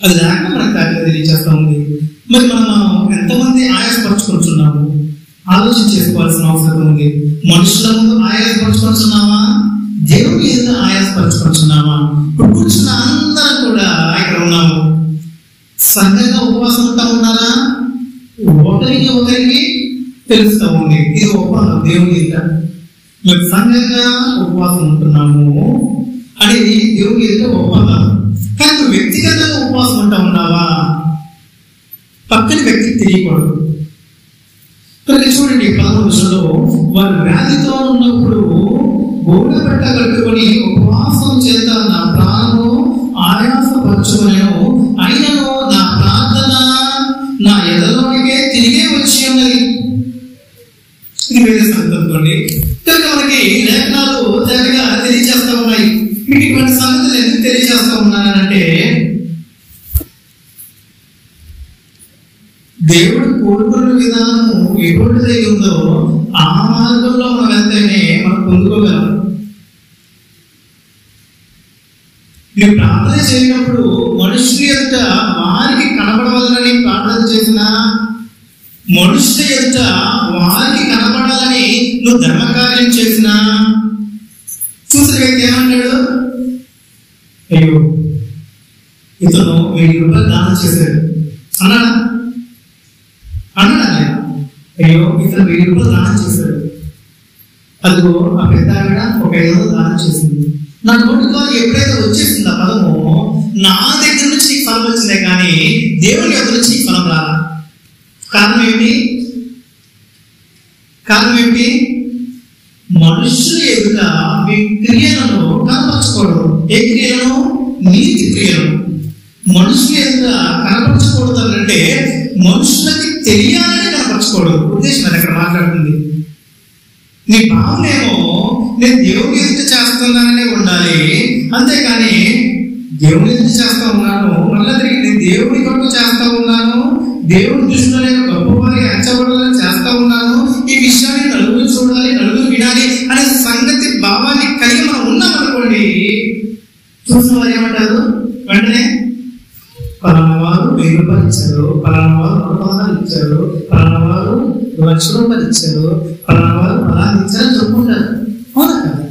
అది లేక మనకు దాంట్లో తెలియజేస్తా ఉంది. మరి మనం ఎంతమంది ఆయాసపరచుకుంటున్నాము ఆలోచన చేసుకోవాల్సిన అవసరం ఉంది. మనుషుల ముందు ఆయాసపరచుకుంటున్నామా? దేవుని మీద ఆయాసపరచుకుంటున్నామా? ఇప్పుడు కూర్చున్న అందరం కూడా ఇక్కడ ఉన్నాము, సంఘంగా ఉపవాసం ఉంటా ఉన్నారా? ఒకరికి తెలుస్తా ఉంది. ఇది ఉపవాసం దేవుని ఎదుట. మేము సంఘంగా ఉపవాసం ఉంటున్నాము అనేది దేవుని ఎదుట ఉపవాసం. కానీ నువ్వు వ్యక్తిగతంగా ఉపవాసం ఉంటా ఉన్నావా? పక్కన వ్యక్తికి తెలియకూడదు. కనుక చూడండి, 11వ వచనంలో వారు వ్యాధితో ఉన్నప్పుడు గోనబట్ట కట్టుకొని ఉపవాసం చేత నా ప్రాణము ఆయాసపరచుకొనెను, అయినను నా ప్రార్థన నా ఎదలోనికే తిరిగే వచ్చి ఉన్నది. ఇది వేరే సంగతి. కనుక మనకి లేఖనాలు తేటగా తెలియజేస్తా ఉన్నాయి. మీకు ఇటువంటి సంగతులు ఎందుకు తెలియజేస్తా ఉన్నానంటే, దేవుడు కోరుకున్న విధానము ఎటువంటిదై ఉందో ఆ మార్గంలో మనం వెళ్తేనే మనం పొందుకోగలం. మీరు ప్రార్థన చేయనప్పుడు మనుషుల యొక్క వారికి కనబడవాలని ప్రార్థన చేసినా, మనుషుల యొక్క వారికి కనబడాలని నువ్వు ధర్మకార్యం చేసినా, చూసిన వ్యక్తి ఏమంటాడు? అయ్యో ఇతను 1000 రూపాయలు దానం చేశాడు అన్నాడా? అన్నాడా? అయ్యో ఇతను 1000 రూపాయలు దానం చేశాడు, అదిగో ఆ పెద్ద ఆవిడ ఒక 500 దానం చేసింది. నా నోటితో ఎప్పుడైతే వచ్చేసింది ఆ పదము, నా దగ్గర నుంచి నీకు ఫలం వచ్చిందే కానీ దేవుని దగ్గర నుంచి నీకు ఫలం రాలా. కారణం ఏమిటి? మనుషుల ఎదుట మీ క్రియలను కనపరచకూడదు. ఏ క్రియలను? నీతి క్రియలను. మనుషుల ఎదుట కనపరచకూడదు అంటే మనుషులకి తెలియాలని కనపరచకూడదు. ఉద్దేశం అది అక్కడ మాట్లాడుతుంది. నీ భావనేమో నేను దేవుని ఎదుట చేస్తున్నానని ఉండాలి, అంతేకాని దేవుని ఎదుట చేస్తా ఉన్నాను, మళ్ళీ తిరిగి నేను దేవుని కొరకు చేస్తా ఉన్నాను, దేవుని దృష్టిలో నేను గొప్పవారి ఎంచబడాలని చేస్తా ఉన్నాను, ఈ విషయాన్ని నలుగురు చూడాలి, నలుగురు వినాలి అనే సంగతి భావాన్ని కలిగి మనం ఉన్నాం అనుకోండి, చూసిన వారు ఏమంటారు? వెంటనే పలానా వారు 1000 రూపాయలు ఇచ్చారు, పలానా వారు 100 ఇచ్చారు, పలానా వారు 1,00,000 రూపాయలు ఇచ్చారు, పలానా వారు అలా ఇచ్చారని చెప్పుకుంటారు. అవునా కదా?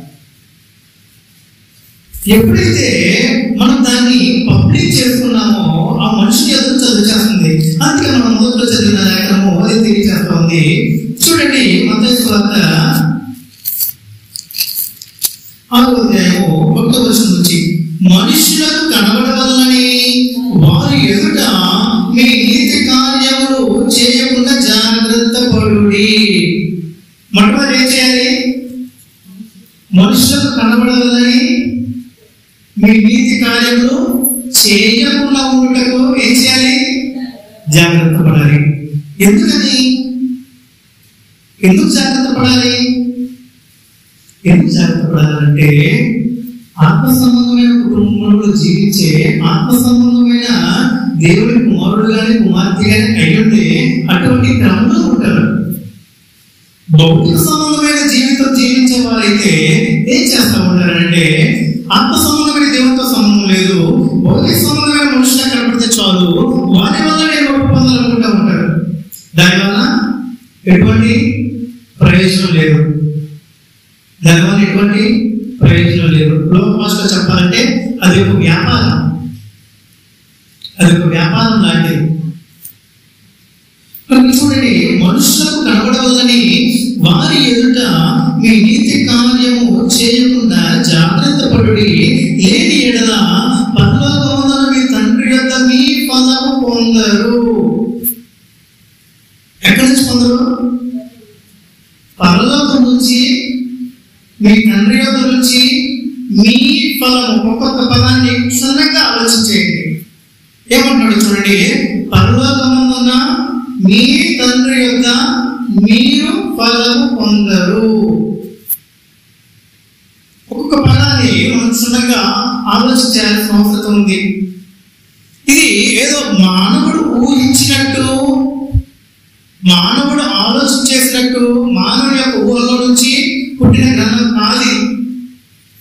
ఎప్పుడైతే మనం దాన్ని పబ్లిక్ చేసుకున్నామో ఆ మనిషిని ఎదురు చదువు చేస్తుంది. అందుకే మనం మొదట్లో చదివిన లేఖనము అది తెలియజేస్తా ఉంది. చూడండి, మత్తయి సువార్త 6వ అధ్యాయము 1వ వచనం నుంచి, మనుషులకు కనబడవలనని వారి ఎదుట మీ నీతి కార్యములు చేయకుండా జాగ్రత్త పడుడి. మొట్టమొదటి ఏం చేయాలి? మనుషులకు కనబడవలని మీ నీతి కార్యములు చేయకుండా ఉండటకు ఏం చేయాలి? జాగ్రత్త పడాలి. ఎందుకని? ఎందుకు జాగ్రత్త పడాలి? ఎందుకు జాగ్రత్త పడాలంటే ఆత్మ సంబంధమైన కుటుంబంలో జీవించే ఆత్మ సంబంధమైన దేవుడి కుమారుడు గాని కుమార్తె గాని అయ్యుంటే అటువంటి క్రమంలో ఉంటారు. భౌతిక సంబంధమైన జీవితం జీవించే వారైతే ఏం చేస్తా ఉంటారంటే ఆత్మ సంబంధమైన దేవునితో సంబంధం లేదు, భౌతిక సంబంధమైన మనుషులు కనపడితే చాలు, వారి వల్ల నేను గొప్ప పొందాలనుకుంటా ఉంటారు. దానివల్ల ఎటువంటి ప్రయోజనం లేదు, దానివల్ల ఎటువంటి ప్రయోజనం లేదు. లోక భాషలో చెప్పాలంటే అది ఒక వ్యాపారం, అది ఒక వ్యాపారం లాంటిది. చూడండి, మనుషులకు కనబడవలని వారి ఎదుట మీ నీతి కార్యము చేయకుండా జాగ్రత్త పడుడి, లేని ఎడల పరలోకమందున మీ తండ్రి యొద్ద మీ ఫలము పొందరు. ఎక్కడి నుంచి పొందరు? పరలోకం నుంచి, మీ తండ్రి యొద్ద నుంచి మీ ఫలము. ఒక్కొక్క పదాన్ని క్షుణ్ణంగా ఆలోచించేయండి. ఏమంటాడు చూడండి, పరలోకమందున మీ తండ్రి యొద్ద మీరు ఫలము పొందరు. ఒక్కొక్క పదాన్ని మనం క్షుణ్ణంగా ఆలోచించాల్సిన అవసరం ఉంది. ఇది ఏదో మానవుడు ఊహించినట్టు, మానవుడు ఆలోచన చేసినట్టు, మానవుడి యొక్క ఊహలో నుంచి పుట్టిన గ్రంథం కాదు.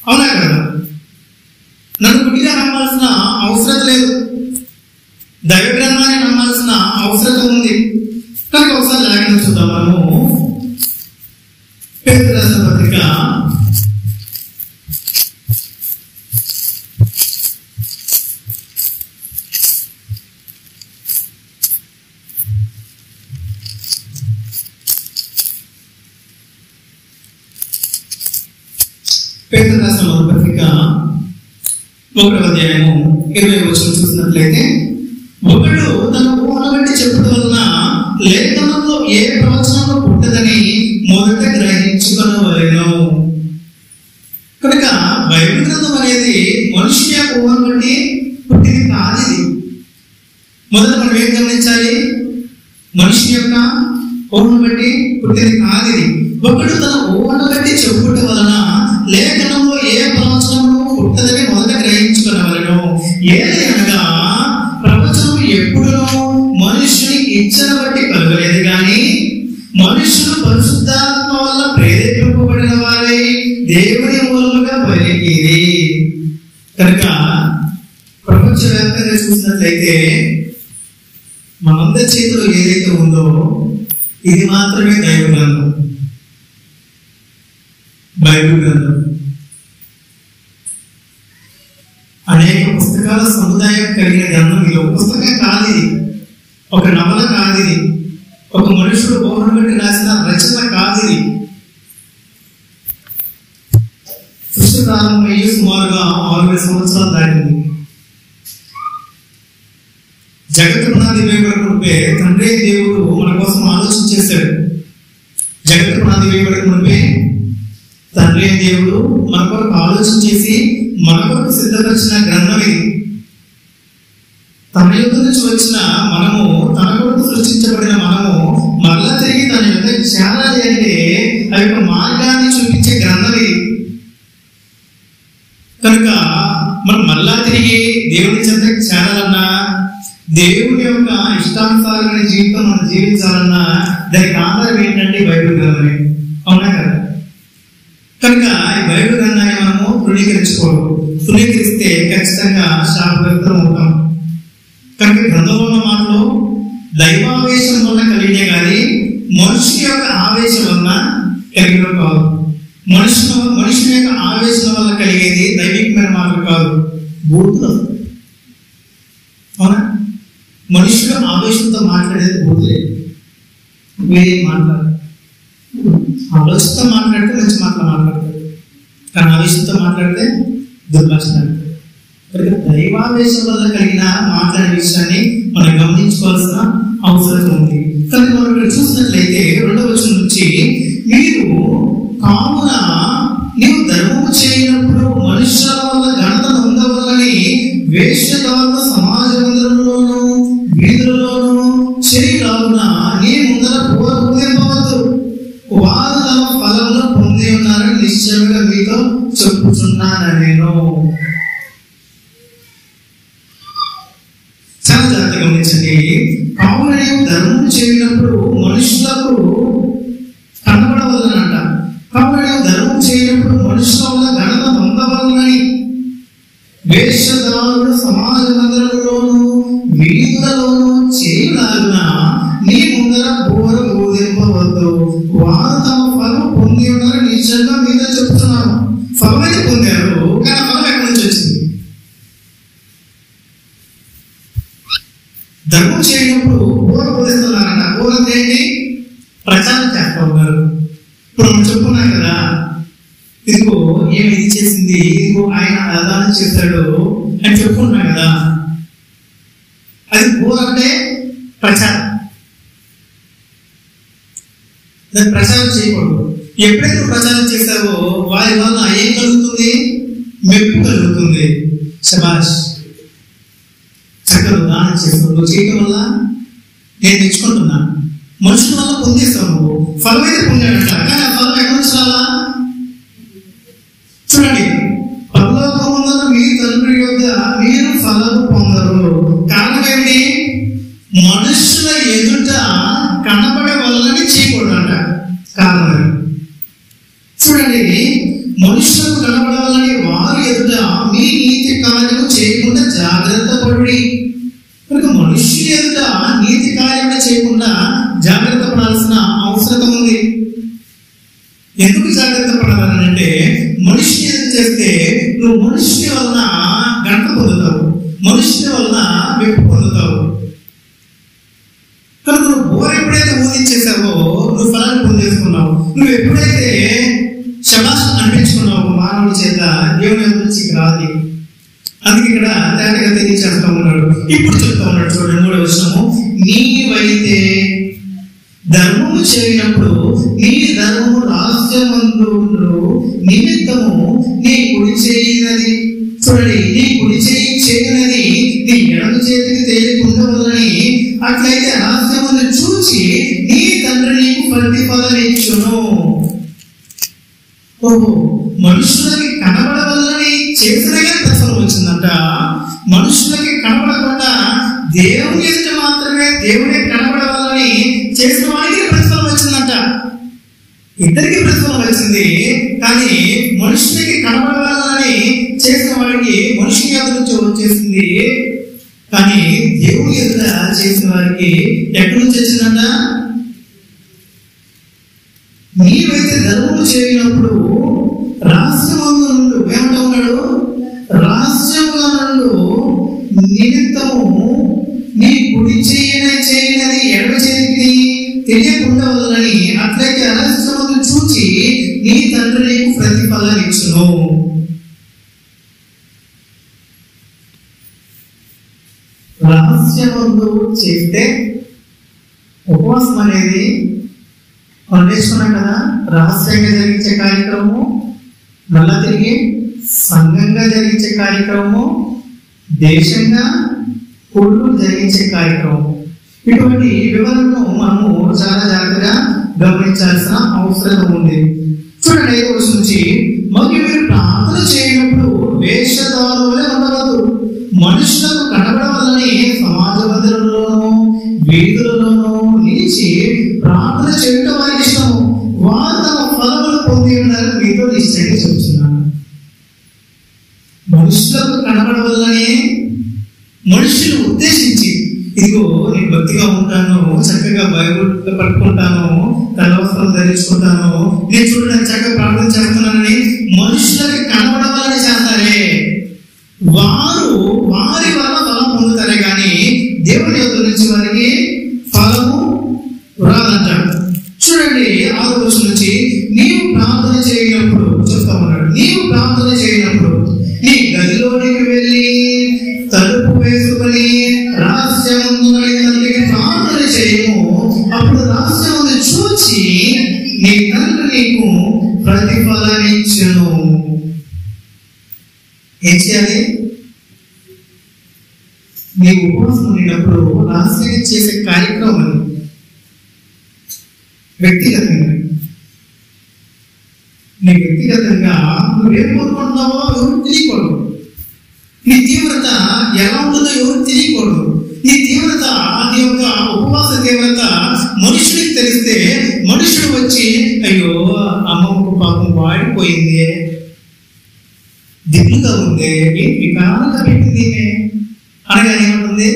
అవునా కదా? నన్ను గుడిగా నమ్మాల్సిన అవసరం లేదు, దైవ గ్రంథాన్ని నమ్మాల్సిన అవసరం ఉంది. కనుక ఒకసారి లేఖనం చూద్దాం. మనము పేతురు రాసిన పత్రిక 1వ అధ్యాయము 20వ వచనం చూసినట్లయితే, ఒకడు తన ఊహను బట్టి చెప్పడం వలన లేఖనంలో ఏ ప్రవచనంలో పుట్టదని మొదట గ్రహించుకొనవలెను. కనుక బైబిల్ గ్రంథం అనేది మనుషుని యొక్క ఊహను బట్టి పుట్టింది కాదు. ఇది మొదట మనం ఏం గమనించాలి? మనుషుని యొక్క ఊహను బట్టి పుట్టింది కాదు. ఇది ఒకడు తన ఊహను బట్టి చెప్పుట వలన లేఖనంలో ఏ ప్రవచనంలో పుట్టదని మొదట గ్రహించుకునవలెను. ఏదైనా ప్రవచనం ఎప్పుడునో మనుషుని ఇచ్చను బట్టి కలగలేదు కానీ మనుషులు పరిశుద్ధాత్మ వల్ల ప్రేరేపింపబడిన వారై దేవుని మూలముగా పలికిరి. కనుక ప్రపంచవ్యాప్తంగా చూసినట్లయితే మనందరి చేతిలో ఏదైతే ఉందో ఇది మాత్రమే దైవ గ్రంథం, బైబిల్ గ్రంథం. అనేక పుస్తకాల సముదాయం కలిగిన గ్రంథం ఇది. ఒక పుస్తకం కాదు ఇది, ఒక నవల కాదు ఇది, ఒక మనుషుడు ఊహను బట్టి రాసిన రచన కాదు ఇది. సృష్టి ప్రారంభమయ్యి సుమారుగా 6000 సంవత్సరాలు దాటింది. జగత్తు పునాది వేయబడక మునిపే తండ్రి దేవుడు మన కోసం ఆలోచన చేశాడు. జగత్తు పునాది వేయబడక మునిపే తండ్రి దేవుడు మన కొరకు ఆలోచన చేసి మన కొరకు సిద్ధపరిచిన గ్రంథం ఇది. తన యొక్క నుంచి వచ్చిన మనము, తన కొరకు సృష్టించబడిన మనము మరలా తిరిగి తన యొక్క చేరాలి అంటే ఆ యొక్క మార్గాన్ని దేవుని చెంతకి చేరాలన్నా, దేవుని యొక్క ఇష్టానుసారమైన జీవితం మనం జీవించాలన్నా దానికి ఆధారం ఏంటంటే బైబిల్ గ్రంథమే. అవునా కదా? కనుక ఈ బైబిల్ గ్రంథాన్ని మనము తృణీకరించుకోవడం, తృణీకరిస్తే ఖచ్చితంగా శాపగ్రస్తం అవుతాం. కనుక గ్రంథంలో ఉన్న మాటలు దైవావేశం వల్ల కలిగే కానీ మనుషుని యొక్క ఆవేశం వల్ల కలిగిన కాదు. మనుషుని యొక్క ఆవేశం వల్ల కలిగేది దైవికమైన మాటలు కాదు, బూతులు. అవునా? మనుషులు ఆవేశంతో మాట్లాడేది బూతులే, వేరే మాట్లాడారు. ఆలోచనతో మాట్లాడితే మంచి మాటలు మాట్లాడతారు, కానీ ఆవేశంతో మాట్లాడితే దుర్భాషలు. దైవావేశం వల్ల కలిగిన మాట్లాడే విషయాన్ని మనం గమనించుకోవాల్సిన అవసరం ఉంది. కానీ మనం ఇక్కడ చూసినట్లయితే 2వ వచనం నుంచి, మీరు కావున నీవు ధర్మము చేయనప్పుడు మనుషుల వల్ల ఘనత పొందవలని వేశ్యదారుల సమాజ మందిరంలోను వీధులలోను చేయలాగున నీ ముందర పూర్వపడవద్దు. వారు తమ ఫలమును పొంది ఉన్నారని నిశ్చయంగా మీతో చెప్పుచున్నాను నేను. చాలా జాగ్రత్తగా గమనించండి. కావున నీవు ధర్మం చేయనప్పుడు మనుషులకు కనబడవలనంట. కావున నీవు ధర్మం చేయనప్పుడు మనుషుల వల్ల ఘనత పొందవలనని వేశ్యదారుల సమాజ మందిరంలోను వీధులలోను చేయలాగున నీ ముందర బోర బోధింపవద్దు. వారు తమ ఫలం పొంది ఉన్నారని నిశ్చయంగా మీతో చెప్తున్నారు. ఫలం అయితే పొందారు, కానీ ఫలం ఎక్కడి నుంచి వచ్చింది? ధర్మం చేయనప్పుడు బోర బోధిస్తున్నారంట. బోర ఏంటి? ప్రచారం చేస్తూ ఉన్నారు. ఇప్పుడు మనం చెప్పుకున్నాం కదా, ఇదిగో ఏమి ఇది చేసింది, ఇదిగో ఆయన అదానం చేశాడు అని చెప్పుకుంటున్నాం కదా. అది బోర అంటే ప్రచారం. దాన్ని ప్రచారం చేయకూడదు. ఎప్పుడైతే ప్రచారం చేశావో వారి వల్ల ఏం కలుగుతుంది? మెప్పు కలుగుతుంది. శబాష్, చక్కగా దానం చేస్తావు చేయడం వల్ల నేను తెచ్చుకుంటున్నాను. మనుషుల వల్ల పొందేస్తావు, ఫలం అయితే పొందాడంట. కానీ ఆ ఫలం ఎక్కడి నుంచి రాలా? చూడండి, పరలోకమందున్న మీ తండ్రి యొద్ద మీరు ఫలము పొందరు. కారణం ఏంటి? మనుషుల ఎదుట కనబడే వల్లని చేయకూడదంట. కారణం చూడండి, మనుషులకు కనబడాలని వారి ఎదుట మీ నీతి కార్యము చేయకుండా జాగ్రత్త పడి. కనుక మనుష్యుల ఎదుట నీతి కార్యము చేయకుండా జాగ్రత్త పడాల్సిన అవసరం ఉంది. ఎందుకు జాగ్రత్త పడాలంటే, మనుష్యుని ఎదుట చేస్తే నువ్వు మనుష్యుని వలన గంట పొందుతావు, మనుష్యుని వలన మెప్పు పొందుతావు. కనుక నువ్వు బోర ఎప్పుడైతే ఊహించేసావో నువ్వు ఫలాన్ని పొందేసుకున్నావు. నువ్వు ఎప్పుడైతే శబాష్ అనిపించుకున్నావు మానవుడి చేత, దేవుని నుంచి రాదు. అందుకే ఇక్కడ తేటగా తెలియచేస్తా ఉన్నాడు. ఇప్పుడు చెప్తా ఉన్నాడు, చూడండి 3వ వచనము, నీవైతే ధర్మము చేయనప్పుడు నీ ధర్మము రహస్యమందు నిమిత్తము నీ కుడి చేయనది. చూడండి, నీ కుడి చేయనది నీ ఎడమ చేతికి తెలియకుండవలని అట్లయితే రహస్యమందు చూచి నీ తండ్రి నీకు ప్రతిఫలం ఇచ్చును. ఓహో, మనుషులకి కనబడవలని చేసినగా ప్రతిఫలం వచ్చిందంట. మనుషులకి కనబడకుండా దేవుని ఎదుట మాత్రమే దేవుడే కనబడవాలని చేసిన వాడికి ప్రతిఫలం వచ్చిందంట. ఇద్దరికి ప్రతిఫలం వచ్చింది. కానీ మనుషులకి కనబడవాలని చేసిన వాడికి మనుషుని ఎదుట నుంచి వచ్చేసింది. కానీ దేవుని ఎదుట చేసిన వారికి ఎక్కడి నుంచి వచ్చిందంట? నీవైతే ధర్మము చేయనప్పుడు రహస్యముగా నుండు, ఏమంటా ఉన్నాడు? రహస్యముగా నుండు నిమిత్తము నీ కుడి చేయనది ఎడమ చేతికి తెలియకుండా వలనని అట్లయితే రహస్యమును చూచి నీ తండ్రి నీకు ప్రతిఫలం ఇచ్చును. రహస్యముందు చేస్తే ఉపవాసం అనేది మనం నేర్చుకున్నాం కదా. రహస్యంగా జరిగించే కార్యక్రమము, మళ్ళా తిరిగి సంఘంగా జరిగించే కార్యక్రమము, దేశంగా కొడుకు జరిగించే కార్యక్రమం. ఇటువంటి వివరణను మనము చాలా జాగ్రత్తగా గమనించాల్సిన అవసరం ఉంది. చూడండి 5వ వచనం నుంచి, మరియు మీరు ప్రార్థన చేయనప్పుడు వేషధారులే ఉండవద్దు, మనుషులకు కనబడవాలని సమాజ మందిరంలోనూ వీధులలోనూ నిలిచి ప్రార్థన చేయడం వారికి ఇష్టము. వారు తమ ఫలములు పొంది ఉన్నారు. మీతో నిశ్చయంగా చెప్తున్నాను. మనుషులకు కనబడవాలని మనుషులు ఉద్దేశించి, ఇదిగో నేను భక్తిగా ఉంటాను, చక్కగా బైబిల్ పట్టుకుంటాను, తలవస్త్రం ధరించుకుంటాను, నేను చూడడానికి చక్కగా ప్రార్థన చేస్తున్నానని మనుషులకి కనబడవాలని చేస్తారే, వారు వారి వల్ల ఫలం పొందుతారే కానీ దేవుని యొద్ద నుంచి వారికి ఫలము రాదంటాడు. చూడండి 6వ వచనం నుంచి, నీవు ప్రార్థన చేయనప్పుడు చెప్తా ఉన్నాడు, నీవు ప్రార్థన చేయనప్పుడు నీ గదిలోనికి వెళ్ళి తలుపు వేసుకొని రహస్యమందున తండ్రికి ప్రార్థన చేయము. అప్పుడు రహస్యమును చూచి నీ తండ్రి నీకు ప్రతిఫలమిచ్చును. ఏం చేయాలి? నీ ఉపవాసం ఉండినప్పుడు రహస్యంగా చేసే కార్యక్రమం అది. వ్యక్తిగతంగా నీ వ్యక్తిగతంగా నువ్వేం కోరుకుంటున్నావో ఎవరు తెలియకూడదు. నీ తీవ్రత ఎలా ఉంటుందో ఎవరు తెలియకూడదు. నీ తీవ్రత, నీ యొక్క ఉపవాస తీవ్రత మనుషుడికి తెలిస్తే మనుషుడు వచ్చి, అయ్యో అమ్మమ్మకు పాపం వాడిపోయింది, దిగులుగా ఉంది, వికారంగా పెట్టింది అనగానే ఏమంటుంది?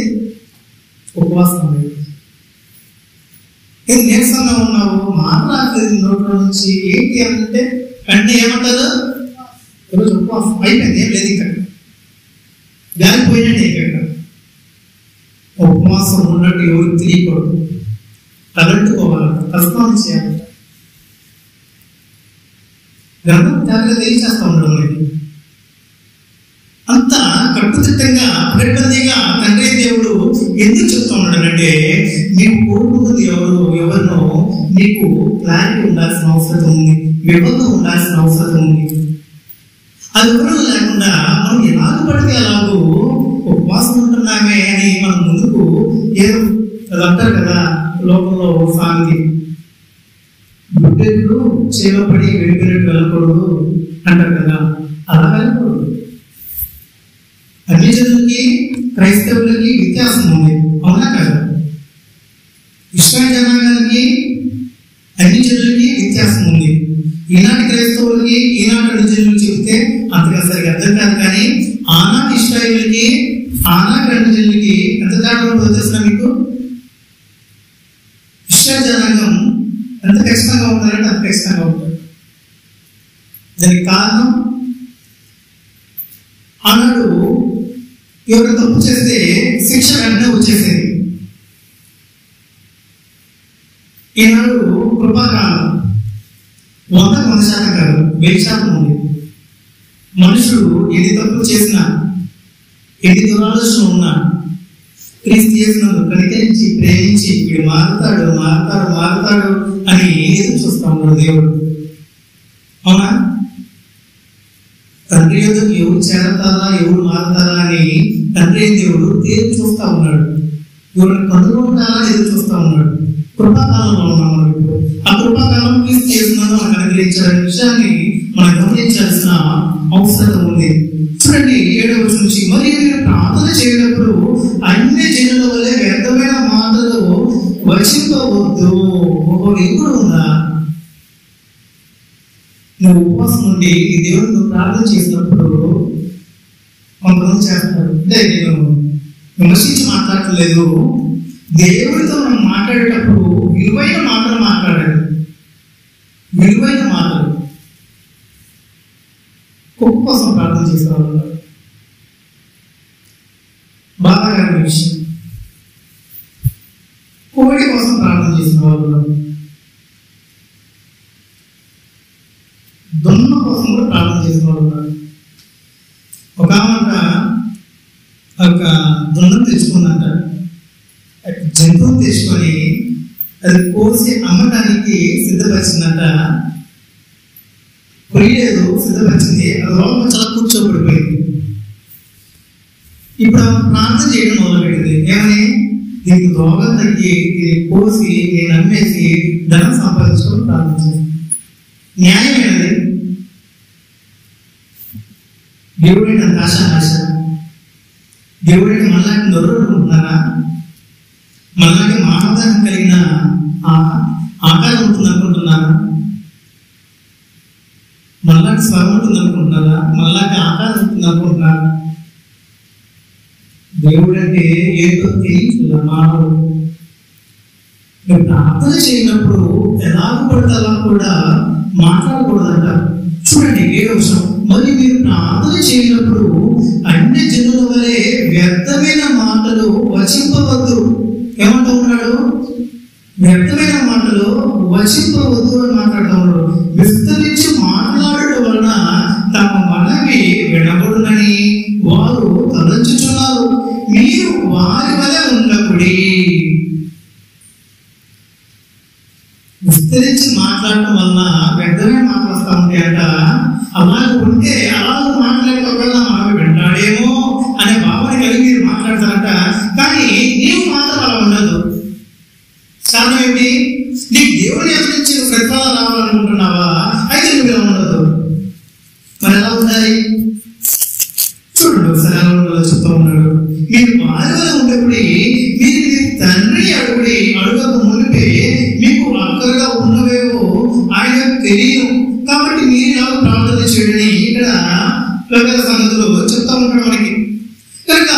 ఉపవాసం లేదు, ఇది నీరసంగా ఉన్నావు, మాట్లాడలేదు నోట్లో నుంచి, ఏంటి అంటే అంటే ఏమంటారు? ఈరోజు ఉపవాసం అయిపోయింది, ఏం లేదు ఇక్కడ, గాలిపోయినట్టే ఇక్కడ. ఉపవాసం ఉన్నట్టు ఎవరు తెలియకూడదు. తలంటుకోవాలి, తస్నానం చేయాలి, గ్రంథం జాగ్రత్త తెలియచేస్తా ఉండడం లేదు. అంత కట్టుదిట్టంగా ప్రకటనగా తండ్రి దేవుడు ఎందుకు చెప్తా ఉన్నాడంటే, నీవు కోరుకుంటుంది ఎవరినో నీకు క్లారిటీ ఉండాల్సిన అవసరం ఉంది, వివరణ ఉండాల్సిన అవసరం ఉంది. అది వివరణ లేకుండా మనం ఎలాగ పడితే అలాగూ ఉపవాసం ఉంటున్నామే అని మనం ముందుకు ఏదో అంటారు కదా లోకంలో సాంగి, గుడ్డెట్లు చేపడి వెళ్ళిపోయినట్టు వెళ్ళకూడదు అంటారు కదా, అలా వెళ్ళకూడదు. అన్ని జనులకి క్రైస్తవులకి వ్యత్యాసం ఉంది, అవునా కదా? ఇశ్రాయేలు జనాంగానికి అన్ని జనులకి వ్యత్యాసం ఉంది. ఈనాటి క్రైస్తవులకి ఈనాటి అన్ని జనులు చెబితే అంతగా సరిగా అర్థం కాదు, కానీ ఆనాటి ఇశ్రాయేలుకి ఆనాటి అన్ని జనులకి ఎంత తేడా ఉంటుందో తెలుసా మీకు? ఇశ్రాయేలు జనాంగం ఎంత ఖచ్చితంగా ఉంటారంటే అంత ఖచ్చితంగా ఉంటారు. దానికి కారణం, ఆనాడు ఎవరు తప్పు చేస్తే శిక్ష వెంటనే వచ్చేసేది. ఈనాడు కృపాకాలం 100% కాదు, 1000% ఉంది. మనుషుడు ఎన్ని తప్పు చేసినా, ఎన్ని దురాలోచన ఉన్నా క్రీస్తు చేసినందుకు కనికరించి ప్రేమించి వీడు మారుతాడు మారుతాడు మారుతాడు అని ఎదురు చూస్తా ఉన్నాడు దేవుడు, అవునా? తండ్రి యొద్దకు ఎవరు చేరతారా ఎవరు మారుతారా అని తండ్రి దేవుడు ఎదురు చూస్తా ఉన్నాడు. ఎవరు కనుగొంటారా ఎదురు చూస్తా ఉన్నాడు. కృపాకాలంలో ఉన్నాం మనం ఇప్పుడు. ఆ కృపాకాలం క్రీస్తు చేస్తున్నాను మనకు అనుగ్రహించాలనే విషయాన్ని మనం గమనించాల్సిన అవసరం ఉంది. చూడండి 7వ వచనం నుంచి, మరియు మీరు ప్రార్థన చేయనప్పుడు అన్ని జనుల వల్లే వ్యర్థమైన మాటలు వచింపవద్దు. ఎప్పుడు ఉందా? నువ్వు ఉపవాసం ఉండి ఈ దేవుడు నువ్వు ప్రార్థన చేసినప్పుడు కొంతమంది చేస్తారు, అంటే నేను విమర్శించి మాట్లాడలేదు, దేవుడితో మనం మాట్లాడేటప్పుడు విలువైన మాటలు మాట్లాడాలి. విలువైన మాటలు. కుక్క కోసం ప్రార్థన చేసేవాళ్ళు, బాధాకరమైన విషయం. కోడి కోసం ప్రార్థన చేసిన వాళ్ళు, దొన్న కోసం కూడా ప్రార్థన చేసిన వాళ్ళు ఉన్నారు. ఒక దొన్నను తెచ్చుకుందంట, జంతువును తెచ్చుకొని అది కోసి అమ్మటానికి సిద్ధపరిచిందంట. పొయ్యలేదు, సిద్ధపరిచింది, అది లోపల చాలా కూర్చోబడిపోయింది. ఇప్పుడు ప్రార్థన చేయడం మొదలుపెట్టింది, ఏమని? దీనికి రోగం తగ్గి దీన్ని కోసి నేను అమ్మేసి ధనం సంపాదించుకొని ప్రార్థన చేస్తాను. న్యాయమైనది. దేవుడి ఆశ దేవుడికి మనలాంటి నొర్రు అనుకుంటున్నారా? మనలాంటి మానవత్వం కలిగిన ఆకారం ఉంటుంది అనుకుంటున్నారా? మనలాంటి స్వరం ఉంటుంది అనుకుంటున్నారా? మనలాంటి ఆకారం ఉంటుంది అనుకుంటున్నారా? దేవుడు అంటే ఏదో తెలియదు మానవుడు. మీరు ప్రార్థన చేయనప్పుడు ఎలా పడితే అలా కూడా మాట్లాడకూడదంట. చూడండి ఏ విషయం, మరి మీరు ప్రార్థన చేయనప్పుడు అన్ని జనుల వలె వ్యర్థమైన మాటలు వచింపవద్దు. ఏమంటూ ఉన్నాడు? వ్యర్థమైన మాటలు వచింపవద్దు అని మాట్లాడుతూ ఉన్నాడు. విస్తరించి మాట్లాడటం వలన తమ మనవి వినబడునని వారు తలంచుచున్నారు. మీరు వారి వలె ఉండకుడి. విస్తరించి మాట్లాడటం వలన వ్యర్థమైన మాటలు వస్తూ ఉంటాయంట. అలాగే ఉంటే అలాగే మాట్లాడటం మనకు వింటాడేమో అనే భావన కలిగి మీరు మాట్లాడతారంట. కానీ నీవు మాత్రం అలా ఉండదు. కారణం ఏంటి? నీకు దేవుని నుంచి ప్రతిఫలం రావాలనుకుంటున్నావా? అయితే నువ్వు ఇలా ఉండదు. మరి ఎలా ఉండాలి? చూడండి ఒకసారి ఎలా ఉండాలో చెప్తా ఉన్నాడు. మీరు వారిలో ఉండేప్పుడు మీరు మీ తండ్రి అడుగక మునిపే మీకు అక్కరగా ఉన్నవేవో ఆయన తెలియదు. కాబట్టి మీరు ఇలా ప్రార్థన చేయడని ఇక్కడ ప్రజల సంగతులు చెప్తా ఉంటాడు మనకి. కనుక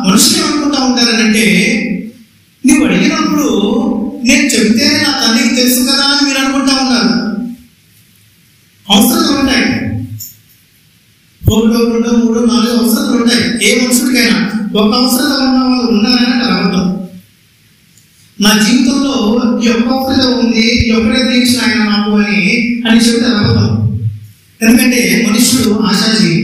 మనుషులు ఏమనుకుంటా ఉంటారనంటే, నువ్వు అడిగినప్పుడు నేను చెబితేనే నా తండ్రికి తెలుసు కదా అని మీరు అనుకుంటా ఉన్నారు. అవసరాలు ఉంటాయి, 1, 2, 3, 4 అవసరాలు ఉంటాయి. ఏ మనుషుడికైనా ఒక అవసరం ఉన్న వాళ్ళు ఉన్నారని అర్థం. నా జీవితంలో ఈ ఒక్క అవసరం ఉంది, ఈ ఒక్కడే తీర్చిన ఆయన నాకు అని చెప్తే అర్థం. ఎందుకంటే మనుషుడు ఆశాజీవి.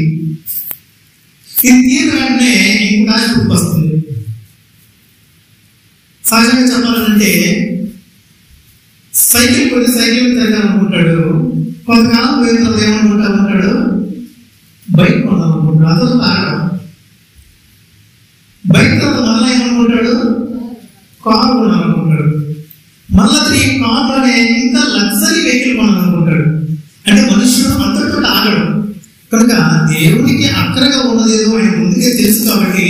ఇది తీరు వెంటనే ఇంకొక ఆశ వస్తుంది. సహజంగా చెప్పాలంటే సైకిల్ కొద్ది సైకిల్ తిరగాలనుకుంటాడు. కొంతకాలం పోయిన తర్వాత ఏమనుకుంటా ఉంటాడు? బైక్ కొనాలనుకుంటాడు. అదొక కారణం. బైక్ తర్వాత మళ్ళీ ఏమనుకుంటాడు? కారు కొనాలనుకుంటాడు. మళ్ళీ తిరిగి కారులోనే ఇంకా లగ్జరీ వెహికల్ కొనాలనుకుంటాడు. అంటే మనుషుడు అంతటితో ఆగడు. కనుక దేవునికి అక్కడగా ఉన్నదేదో ఆయన ముందుకే తెలుసు. కాబట్టి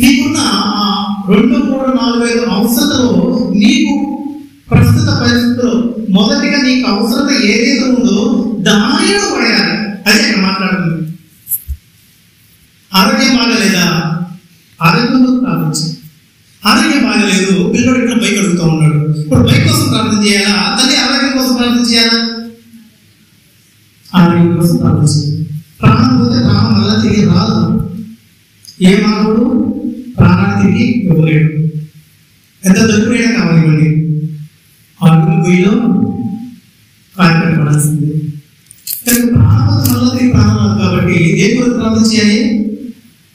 నీకున్న 2, 3, 4, 5 అవసరాలు నీకు ప్రస్తుత పరిస్థితుల్లో మొదటిగా నీకు అవసరత ఏదైతే ఉందో దానిలో పడేయాలి. అదే ఇక్కడ మాట్లాడుతుంది. ఆరోగ్యం బాగలేదా? ఆరోగ్యంలో ప్రార్థించు. ఆరోగ్యం బాగలేదు, పిల్లడు ఇక్కడ బైక్ అడుగుతూ ఉన్నాడు. ఇప్పుడు బైక్ కోసం ప్రార్థన చేయాలా? తల్లి ఆరోగ్యం కోసం ప్రార్థన చేయాలా? ఆరోగ్యం కోసం ప్రార్థించు. ప్రాణం పోతే ప్రాణం వల్ల తిరిగి రాదు. ఏ మానవుడు ప్రాణాన్ని తిరిగి ఇవ్వలేడు. ఎంత దగ్గరైనా కావాలి. ఆరోగ్యం పొయ్యిలో కాయపెట్టబడాల్సింది. కానీ ప్రాణం వల్ల తిరిగి ప్రాణం రాదు. కాబట్టి ఏ కొరకు ప్రార్థన చేయాలి?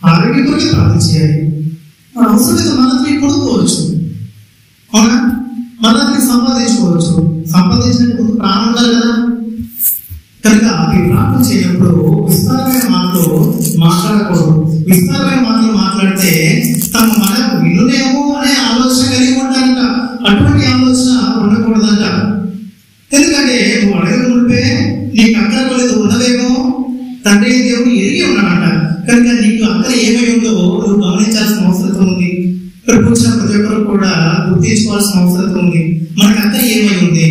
ఆరోగ్యం కొరకు ప్రార్థన చేయాలి. మన అవసరమైతే మనల్ని కొనుక్కోవచ్చు. అవునా? మనల్ని సంపాదించుకోవచ్చు. సంపాదించిన ముందు ప్రాణం ఉండాలి కదా. కనుక ఈ ప్రార్థన చేయనప్పుడు విస్తారమైన మాటలు మాట్లాడకూడదు. విస్తారమైన మాటలు మాట్లాడితే తమ మనకు వినులేమో అనే ఆలోచన కలిగి ఉంటారంట. అటువంటి ఆలోచన ఉండకూడదంట. ఎందుకంటే నువ్వు అడగక ఉంటే నీకు అక్కడ లేదు ఉన్నదేమో తండ్రి దేవుడు ఎరిగి ఉన్నాడంట. కనుక నీకు అక్కడ ఏమై ఉందో నువ్వు గమనించాల్సిన అవసరం ఉంది. ఇక్కడ కూర్చున్న ప్రతి ఒక్కరు కూడా గుర్తించుకోవాల్సిన అవసరం ఉంది. మనకు అక్కడ ఏమై ఉంది?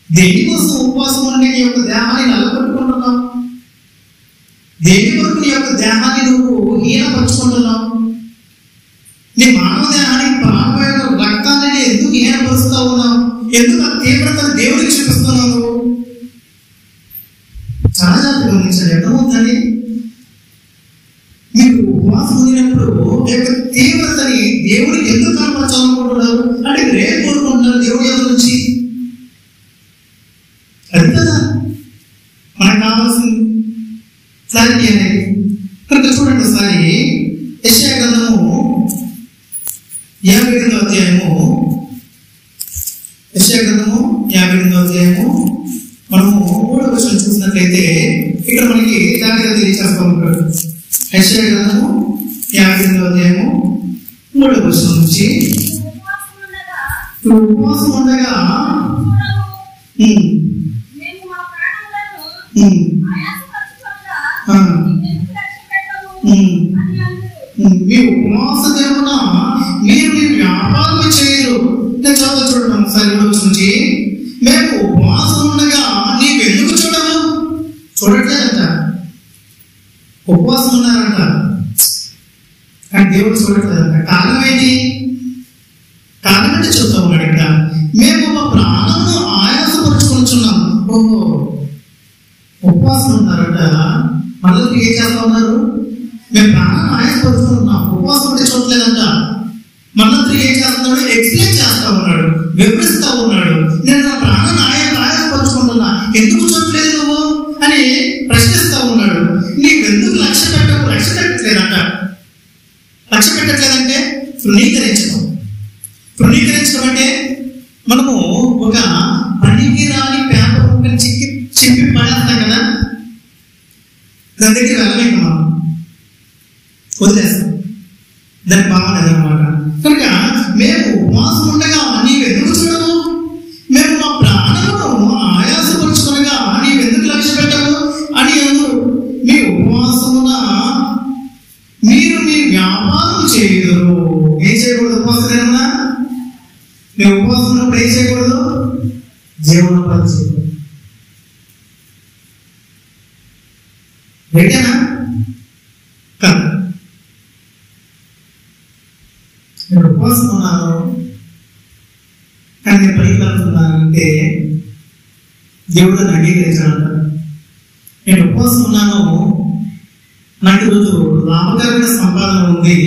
దేనికోసం ఉపవాసం ఉండి నీ యొక్క దేహాన్ని నల్లగొట్టుకుంటున్నావు? దేని కొరకు నీ యొక్క దేహాన్ని నువ్వు హీనపరుచుకుంటున్నావు? నీ మానవ దేహానికి ప్రాణమైన రక్తాన్ని ఎందుకు హీనపరుస్తూ ఉన్నావు? ఎందుకు ఆ తీవ్రతను దేవుడికి చూపిస్తున్నావు? చాలా జాగ్రత్తగా గమనించండి. అర్థమవుతుంది? మీరు ఉపవాసం ఉండినప్పుడు యొక్క తీవ్రతని దేవుడికి ఎందుకు కనపరచాలనుకుంటున్నారు? అంటే రేపు కోరుకుంటున్నారు దేవుడి యొక్క నుంచి. అది కదా మనకు కావాల్సింది, క్లారిటీ అనేది. కనుక చూడండి ఒకసారి యెషయా గ్రంథము 58వ అధ్యాయము. యెషయా గ్రంథము 58వ అధ్యాయము మనము 3వ వచనం చూసినట్లయితే ఇక్కడ మనకి క్లారిటీగా తెలియజేస్తూ ఉంటాడు. యెషయా గ్రంథము 58వ అధ్యాయము 3వ వచనం నుంచి, ఉపవాసం ఉండగా నుంచి మేము ఉపవాసం ఉండగా నీవెందుకు చూడవు? చూడట్లేదంట. ఉపవాసం ఉన్నారంట కానీ దేవుడు చూడట్లేదంట. కారణం ఏంటి? కారణం అంటే చూస్తూ ఉన్నాడు ఇక్కడ. మేము మా ప్రాణమును ఆయాసపరుచుకుంటున్నాం. ఓహో, ఉపవాసం ఉన్నారట, మళ్ళీ ఏం చేస్తా ఉన్నారు? మేము ప్రాణాన్ని ఆయాసపరుచుకుంటున్నాం. ఉపవాసం ఉంటే చూడలేదంట. మళ్ళీ ఏం చేస్తున్నాడు? ఎక్స్ప్లెయిన్ చేస్తా ఉన్నాడు, వివరిస్తా ఉన్నాడు. నేను నా ప్రాణాన్ని ఆయాసపరుచుకుంటున్నా, ఎందుకు చూడలేదు నువ్వు అని ప్రశ్నిస్తా ఉన్నాడు. నీవెందుకు లక్ష్య పెట్టట్లేదంట. లక్ష్య పెట్టట్లేదంటే తృణీకరించడం. తృణీకరించడం అంటే మనము ఒక పనికిరాని పేపర్ ముక్కని చింపి పడేస్తాం కదా, దాని దగ్గర వెళ్ళలేక మనం వదిలేస్తాం. దాని బాగుండదన్నమాట. కనుక మేము ఉపవాసం ఉండగా నీవెందుకు చూడవు? మేము మా ప్రాణమును ఆయాసపరుచుకునగా నీవెందుకు లక్ష్య పెట్టవు అని అందరూ. మీ ఉపవాసమున మీరు మీ వ్యాపారం చేయదురు. ఏం చేయకూడదు? ఉపవాసం ఏమన్నా మీరు ఉపవాసం ఉన్నప్పుడు ఏం చేయకూడదు? జీవనోపాధి చేయకూడదు. రైటేనా? కాదు. నేను ఉపవాసం ఉన్నాను కానీ నేను పైకి వెళ్తున్నానంటే దేవుడు అంగీకరించాలంటారు. నేను ఉపవాసం ఉన్నాను, నాకు ఈరోజు లాభకరమైన సంపాదన ఉంది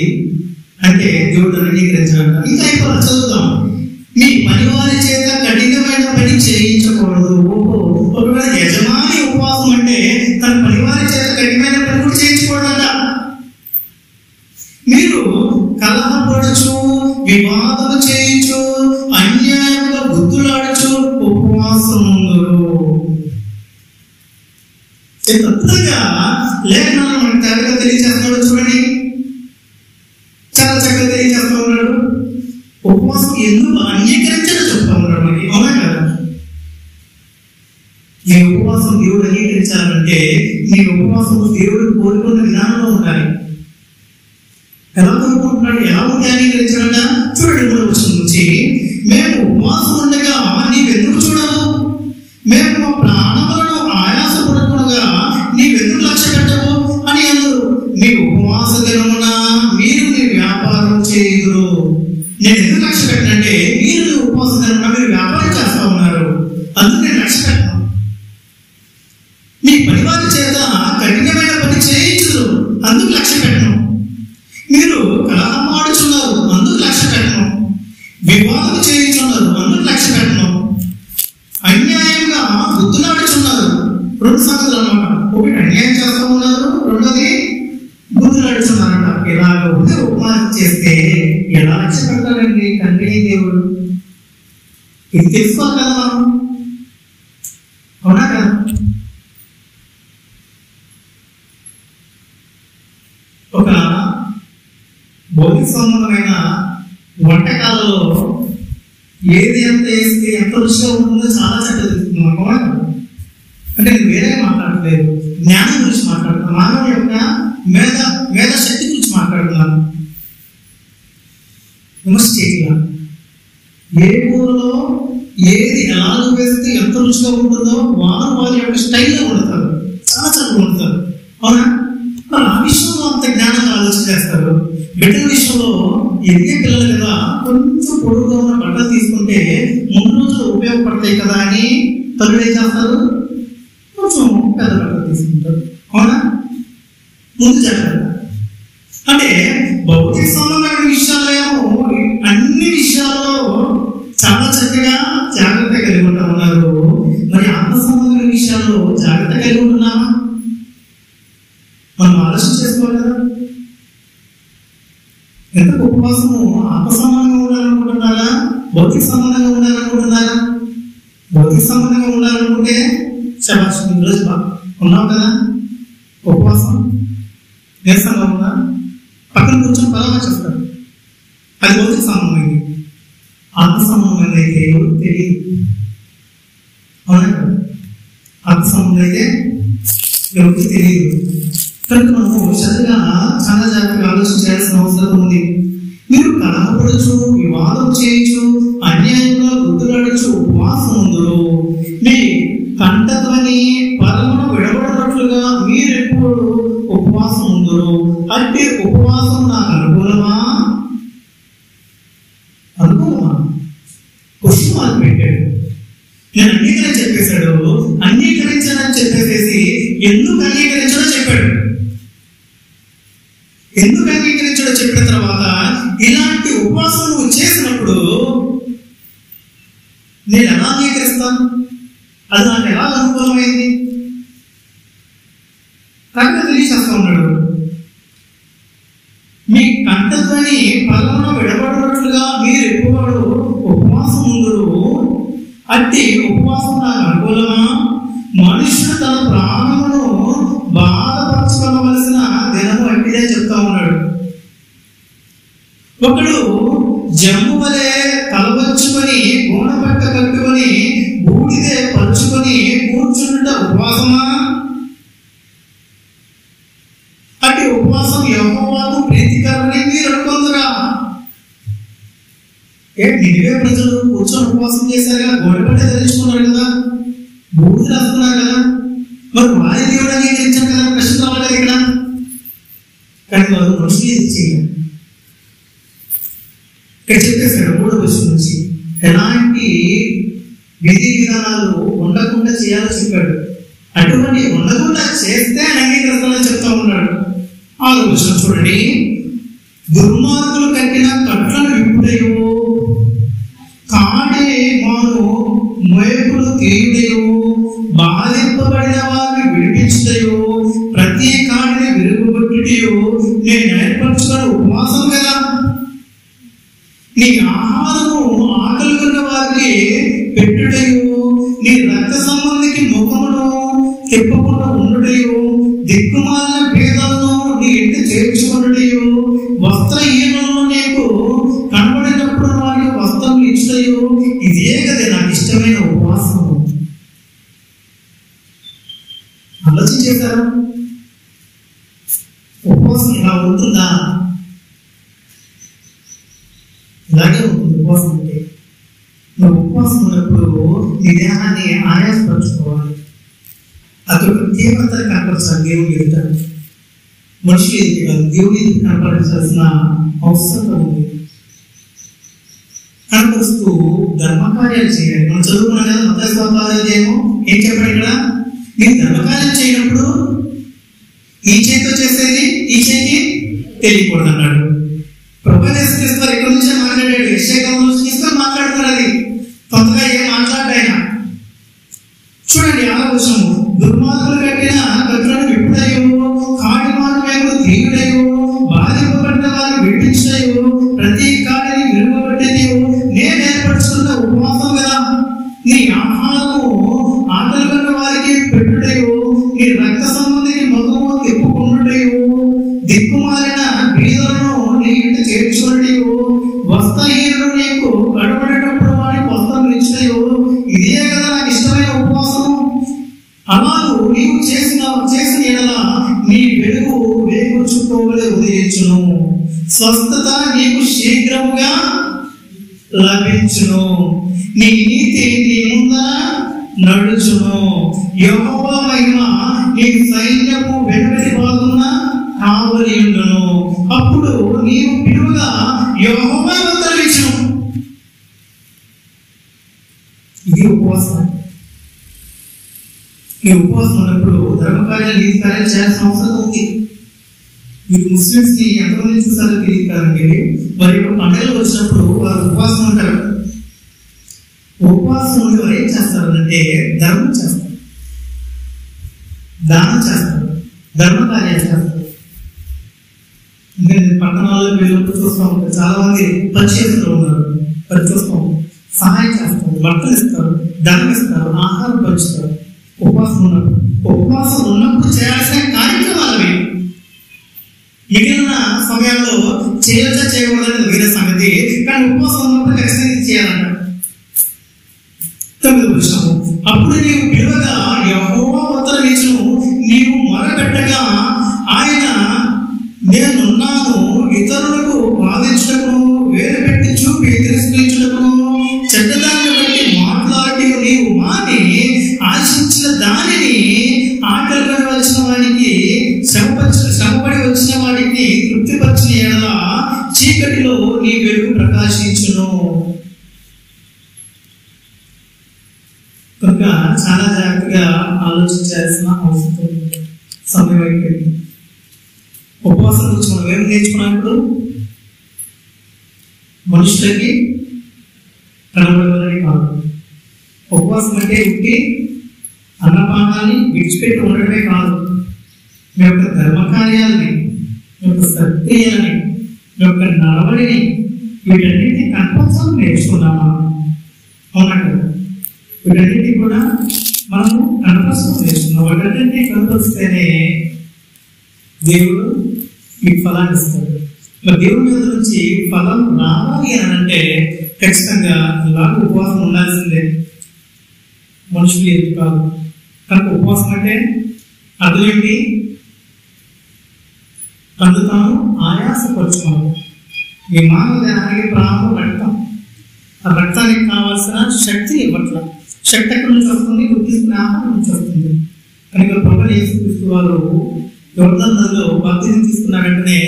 అంటే దేవుడు అంగీకరించాలంటారు. ఇంకా ఇప్పుడు చదువుతాం. మీ పనివారి చేత కఠినమైన పని చేయించకూడదు. ఒకవేళ యజమాని ఉపవాసం అంటే తన పనివారి చేత కఠినమైన పని కూడా చేయించకూడదట. మీరు కలహపడుచు, వివాదము చేయించు, అన్యాయంగా గుర్తులాడుచు ఉపవాసం ఉందరు. అద్భుతంగా లేఖనాలు మనకు తేలిగా తెలియజేస్తున్నాడు. చూడండి, చాలా చక్కగా తెలియజేస్తూ ఉన్నాడు. ఉపవాసం ఎందుకు అంగీకరించడం చెప్తా ఉన్నాడు మనకి. అవునా కదా? ఈ ఉపవాసం దేవుడు అంగీకరించాలంటే నీ ఉపవాసం దేవుడు కోరుకున్న విధానంలో ఉండాలి. ఎలా కోరుకుంటున్నాడు? ఎలా ఉంటే అంగీకరించాడట? చూడండి, 3వ వచనం నుంచి మేము ఉపవాసం ఉండగా నీవెందుకు చూడవు? మేము మా ప్రాణములను ఆయాసపడుతున్నగా నీవెందుకు లక్ష్య పెట్టవు అని అందరూ. మీ ఉపవాస దినమున మీరు మీ వ్యాపారం చేయుదురు. నేను ఎందుకు లక్ష్య పెట్టనంటే మీరు ఉపవాస దినమున మీరు వ్యాపారం చేస్తా ఉన్నారు, అందుకు నేను లక్ష్య పెట్టను. మీ పనివారి చేత కఠినమైన పని చేయించదు, అందుకు లక్ష్య పెట్టను. మీరు కలహమాడుచున్నారు, అందుకు లక్ష్య పెట్టను. వివాదం చేయించున్నారు, అందుకు లక్ష్య పెట్టను. అన్యాయంగా గుర్తులాడుచున్నారు. 2 సంగతులు అన్నమాట. ఒకటి అన్యాయం చేస్తూ ఉన్నారు, రెండోది గుర్తులాడుచున్నారట. ఇలాగ ఉంటే ఉపవాసం చేస్తే ఎలా లక్ష్య పెడతాడండి తండ్రి దేవుడు? ఇది తెలుసుకోవాలి కదా మనం. అవునా కదా? ఒక భౌతిక సంబంధమైన వంటకాలలో ఏది ఎంత వేస్తే ఎంత రుచిగా ఉంటుందో చాలా చక్కగా తెలుస్తుంది. అంటే నేను వేరే మాట్లాడలేదు, జ్ఞానం గురించి మాట్లాడుతున్నాను. మానవుడి యొక్క మేధశక్తి గురించి మాట్లాడుతున్నాను. విమర్శ చేయగా ఏ కూరలో ఏది ఎలాగ వేస్తే ఎంత రుచిగా ఉంటుందో వారి యొక్క స్టైల్లో వండుతారు, చాలా చక్కగా వండుతారు. అవునా? ఆ విషయంలో అంత జ్ఞానంగా ఆలోచన చేస్తారు. బిడ్డల విషయంలో ఎదిగే పిల్లలు కదా, కొంచెం పొడుగుగా ఉన్న బట్టలు తీసుకుంటే 3 రోజులు ఉపయోగపడతాయి కదా అని తల్లులు ఏం చేస్తారు? కొంచెం పెద్ద బట్టలు తీసుకుంటారు. అవునా? ముందు జాగ్రత్త. అంటే భౌతిక సంబంధమైన విషయాలేమో అన్ని విషయాల్లో చాలా చక్కగా జాగ్రత్త కలిగి ఉంటా ఉన్నారు. మరి ఆత్మ సంబంధమైన విషయాల్లో జాగ్రత్త కలిగి ఉంటున్నామా? మనం ఆలోచన చేసుకోవాలి కదా. ఎంత ఉపవాసము ఆత్మ సంబంధంగా ఉండాలనుకుంటున్నారా? భౌతిక సంబంధంగా ఉండాలనుకుంటున్నారా? భౌతిక సంబంధంగా ఉండాలనుకుంటే శబాష్, ఈరోజు ఉన్నావు కదా ఉపవాసం, నీరసంగా ఉందా? పక్కన కూర్చొని పరామర్శిస్తారు. అది భౌతిక సంబంధమైంది. ఆత్మ సంబంధమైనది అయితే ఎవరు తెలియదు. అవునా కదా? ఆత్మ సంబంధం అయితే ఎవరికి తెలియదు. కనుక మనము చక్కగా చాలా జాగ్రత్తగా ఆలోచన చేయాల్సిన అవసరం ఉంది. మీరు కలహపడుచు, వివాదం చేయొచ్చు, అన్యాయంగా గుర్తులాడచ్చు ఉపవాసం ఉందరు. మీ కంఠధ్వని పరమున విడబడినట్లుగా మీరెప్పుడు ఉపవాసం ఉందరు. అంటే ఉపవాసం నాకు అనుకూలమా? అనుకూలమా? క్వశ్చన్ మార్క్ పెట్టాడు. నేను అంగీకరించి చెప్పేశాడు. అంగీకరించానని చెప్పేసేసి ఎందుకు అంగీకరించాడో చెప్పాడు. ఎందుకు అంగీకరించాడో చెప్పిన తర్వాత ఇలాంటి ఉపవాసం నువ్వు చేసినప్పుడు నేను ఎలా అంగీకరిస్తాను? అది నాకు ఎలా అనుకూలమైంది? కరెక్ట్గా తెలియచేస్తా ఉన్నాడు. మీ కంఠధ్వని పరమున విడబడినట్లుగా మీరు ఎక్కువడు ఉపవాసం ఉందరు. అట్టి ఉపవాసం నాకు అనుకూలమా? మనుషుడు తన ప్రాణమును బాధపరచుకోవలసిన దినము అట్టిదే చెప్తా ఉన్నాడు. ఒకడు జమ్ము వలె తలవంచుకొని గోనపట్ట కట్టుకొని బూడిదే పరుచుకొని కూర్చుంట ఉపవాసమా? అట్టి ఉపవాసం యెహోవాకు ప్రీతికరమని మీరు అనుకుందురా? నినివే ప్రజలు కూర్చొని ఉపవాసం చేశారు కదా, గోనపట్ట ధరించుకున్నారు కదా, బూడిద రాస్తున్నారు కదా, మరి వారి దేవుడు అంగీకరించారు కదా, ప్రశ్న రావాలి కదా ఇక్కడ. కానీ వారు మనుషులు చేయాలి. ఇక్కడ చెప్పేశాడు 3వ వచనం నుంచి ఎలాంటి విధి విధానాలు ఉండకుండా చేయాలో చెప్పాడు. అటువంటి ఉండకుండా చేస్తే అంగీకరిస్తానని చెప్తా ఉన్నాడు. 6వ వచనం చూడండి. దుర్మార్గులు కట్టిన కట్లను విప్పుటయో, కాడే మాను మోయకులు తీయుటయో, బాధింపబడిన వారిని విడిపించుటయో, ప్రతి కాడిని విరుగుబొట్టుటయో నేను ఏర్పరచుకున్న ఉపవాసం కదా. నీ ఆహారము ఆకలిగొన్న వారికి పెట్టుటయో, నీ రక్త సంబంధికి ముఖమును తిప్పకుండా ఉండుటయో, దిక్కుమాలిన భేదాలను నీ ఇంటి చేర్చుకున్నటయో, వస్త్రహీనులను నీకు కనబడినప్పుడు వారికి వస్త్రం ఇచ్చుటయో, ఇదే కదా నాకు ఇష్టమైన ఉపవాసము. ఆలోచించేశారు. ఉపవాసం ఇలా ఉంటుందా? ఇలాగే ఉంటుంది ఉపవాసం అంటే. నువ్వు ఉపవాసం ఉన్నప్పుడు నీ దేహాన్ని ఆయాసపరచుకోవాలి. అక్కడ తీవ్రతను కనపరచాలి. దేవుని ఎదుట మనుషులు ఎదుటి కాదు, దేవుని ఎదుట కనపరచాల్సిన అవసరం ఉంది. కనపరుస్తూ ధర్మకార్యాలు చేయాలి. మనం చదువుకున్నాం కదా మత్తయి సువార్త ఏం చెప్పాడు ఇక్కడ? నేను ధర్మకార్యం చేయనప్పుడు ఈ చేతితో చేసేది ఈ చేతికి తెలియకూడదు అన్నాడు. ప్రభువైన యేసుక్రీస్తు వారు ఇక్కడ నుంచే మాట్లాడాడు. యెషయా తీసుకొని మాట్లాడుతున్నారు. అది కొత్తగా ఏం మాట్లాడాయన చూడండి. 6వ వచనం. దుర్మార్గులు కట్టిన కట్లను విప్పుటయో, కాడి మార్గము తీయుటయో, బాధింపబడిన వారిని విడిపించుటయో, ప్రతి కాడిని విరుగబట్టేయో నేను ఏర్పరచుకున్న ఉపవాసం కదా. నీ ఆహారము ఆకలిగొన్న వారికి పెట్టుటయో, నీ రక్త సంబంధికి ముఖము తిప్పుకుంటుటయో, దిక్కుమాలిన బీదలను నీ ఇంట చేర్చుకున్నటయో, వస్త్రహీనులు నీకు కనబడేటప్పుడు వారికి వస్త్రం ఇచ్చుటయో, ఇదే కదా నాకు ఇష్టమైన ఉపవాసము. అలాగూ నీవు చేసిన ఎడల నీ వెలుగు వేగుచుకోవలే ఉదయించును, స్వస్థత నీకు శీఘ్రముగా లభించును, నీ నీతి నీ ముందర నడుచును, యెహోవా మహిమ నీ సైన్యము వెనుకటి భాగమున కావలి ఉండును. అప్పుడు నీవు పిలువగా యెహోవా ఉత్తరమిచ్చును. ఇది ఉపవాసం. ఈ ఉపవాసం ఉన్నప్పుడు ధర్మకార్యాలు నీతి కార్యాలు చేయాల్సిన అవసరం ఉంది. మీరు ముస్లిమ్స్ ని ఎంతమంది చూసారో తెలియదు కదండి. మరి పండుగలు వచ్చినప్పుడు వారు ఉపవాసం ఉంటారు. ఉపవాసం ఉండి వారు ఏం చేస్తారంటే ధర్మం చేస్తారు, దానం చేస్తారు, ధర్మ కార్యాలు చేస్తారు. అంటే పట్టణాల్లో వెళ్ళినప్పుడు చూస్తూ ఉంటారు. చాలా మంది పరిచయంలో ఉన్నారు. వారు చూస్తాం, సహాయం చేస్తారు, బట్టలు ఇస్తారు, ధనం ఇస్తారు, ఆహారం పంచుతారు. ఉపవాసం ఉన్నప్పుడు చేయాల్సిన కార్యక్రమాలు అవి. మిగిలిన సమయాల్లో చేయొచ్చా చేయకూడదని వేరే సంగతి. కానీ ఉపవాసం ఉన్నప్పుడు ఖచ్చితంగా చేయాలంట. 9వ వచనం. అప్పుడు నీవు పిలువగా యెహోవా ఉత్తరమిచ్చును, నీవు మొరపెట్టగా ఆయన నేనున్నాను, ఇతరులకు బాధించటకును వాణి ఆశించిన దానిని ఆకలిపడి వచ్చిన వాడికి శ్రమపడి వచ్చిన వాడికి తృప్తిపరిచిన ఎడల చీకటిలో నీ వెలుగు ప్రకాశించును. కనుక చాలా జాగ్రత్తగా ఆలోచించాల్సిన అవసరం సమయం అయిపోయింది. ఉపవాసం గురించి మనం ఏం నేర్చుకున్నప్పుడు మనుషులకి కనబడాలని కాదు. ఉపవాసం అంటే ఉట్టి అన్నపానాన్ని విడిచిపెట్టి ఉండడమే కాదు, మీ యొక్క ధర్మకార్యాలని, మీ యొక్క సత్యాలని, మీ యొక్క నడవడిని, వీటన్నిటిని కన్ఫర్మ్ నేర్చుకున్నామా? అవునా కదా? వీటన్నిటిని కూడా మనము కన్ఫర్మ్ నేర్చుకున్నాం. వాటన్నింటినీ కన్ఫర్స్తేనే దేవుడు మీకు ఫలాన్ని ఇస్తాడు. మరి దేవుడి మీద నుంచి ఫలం రావాలి అని అంటే ఖచ్చితంగా ఇలాగ ఉపవాసం ఉండాల్సిందే, మనుషులు ఏది కాదు. కనుక ఉపవాసం అంటే అదేంటి? తను తాను ఆయాసపరచుకోవాలి. ఈ మానవ దేహానికి ప్రాణం రక్తం, ఆ రక్తానికి కావాల్సిన శక్తి ఇవ్వట్ల. శక్తి ఎక్కడి నుంచి వస్తుంది? నువ్వు తీసుకునే ఆహారం నుంచి వస్తుంది. కనుక ప్రభువు యేసుక్రీస్తు వారు యోర్దాను నదిలో బాప్తిజం తీసుకున్న వెంటనే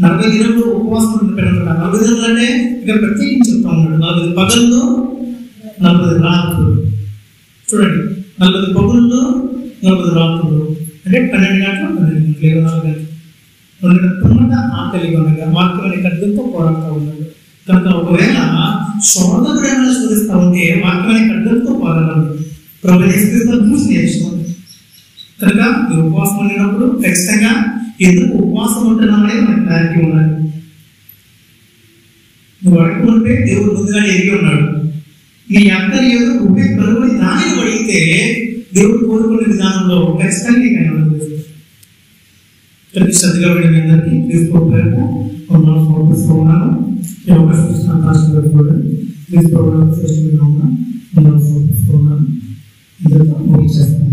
40 దినములు ఉపవాసం పెట్టాడు. 40 దినములు అంటే ఇక్కడ ప్రత్యేకించి చెప్తా ఉన్నాడు. 40 పగళ్ళు 40 రాత్రులు. చూడండి, 40 పగుళ్ళు 40 రాత్రులు అంటే 12 గంటలు 24 గంటలు ఉండగా ఆకలి ఉండగా వాక్యమైన ఖడ్గంతో పోరాడుతూ ఉన్నాడు. కనుక ఒకవేళ శోధకుడు ఏమైనా శోధిస్తూ ఉంటే వాక్యమైన ఖడ్గంతో పోరాడాలి. ప్రభువు యేసుక్రీస్తు చూసి నేర్చుకోండి. కనుక మీరు ఉపవాసం ఉండినప్పుడు ఖచ్చితంగా ఎందుకు ఉపవాసం ఉంటున్నాం అనేది మనకు క్లారిటీ ఉండాలి. నువ్వు అడుగుతుంటే దేవుడు ముందుగా ఎరిగి ఉన్నాడు. నీ అందరి ఏదో ఉపే కలుగుని దానిని అడిగితే దేవుడు కోరుకునే విధానంలో ఖచ్చితంగా నీకు అనుభవిస్తాడు. కనుక శ్రద్ధగా వెళ్ళి అందరికీ తీసుకోవడానికి ఫోకస్లో ఉన్నాను. ఈ అవకాశం ఇచ్చిన కూడా తీసుకోవడానికి ఫోకస్లో ఉన్నాను. ఇందులో ముగించేస్తాను.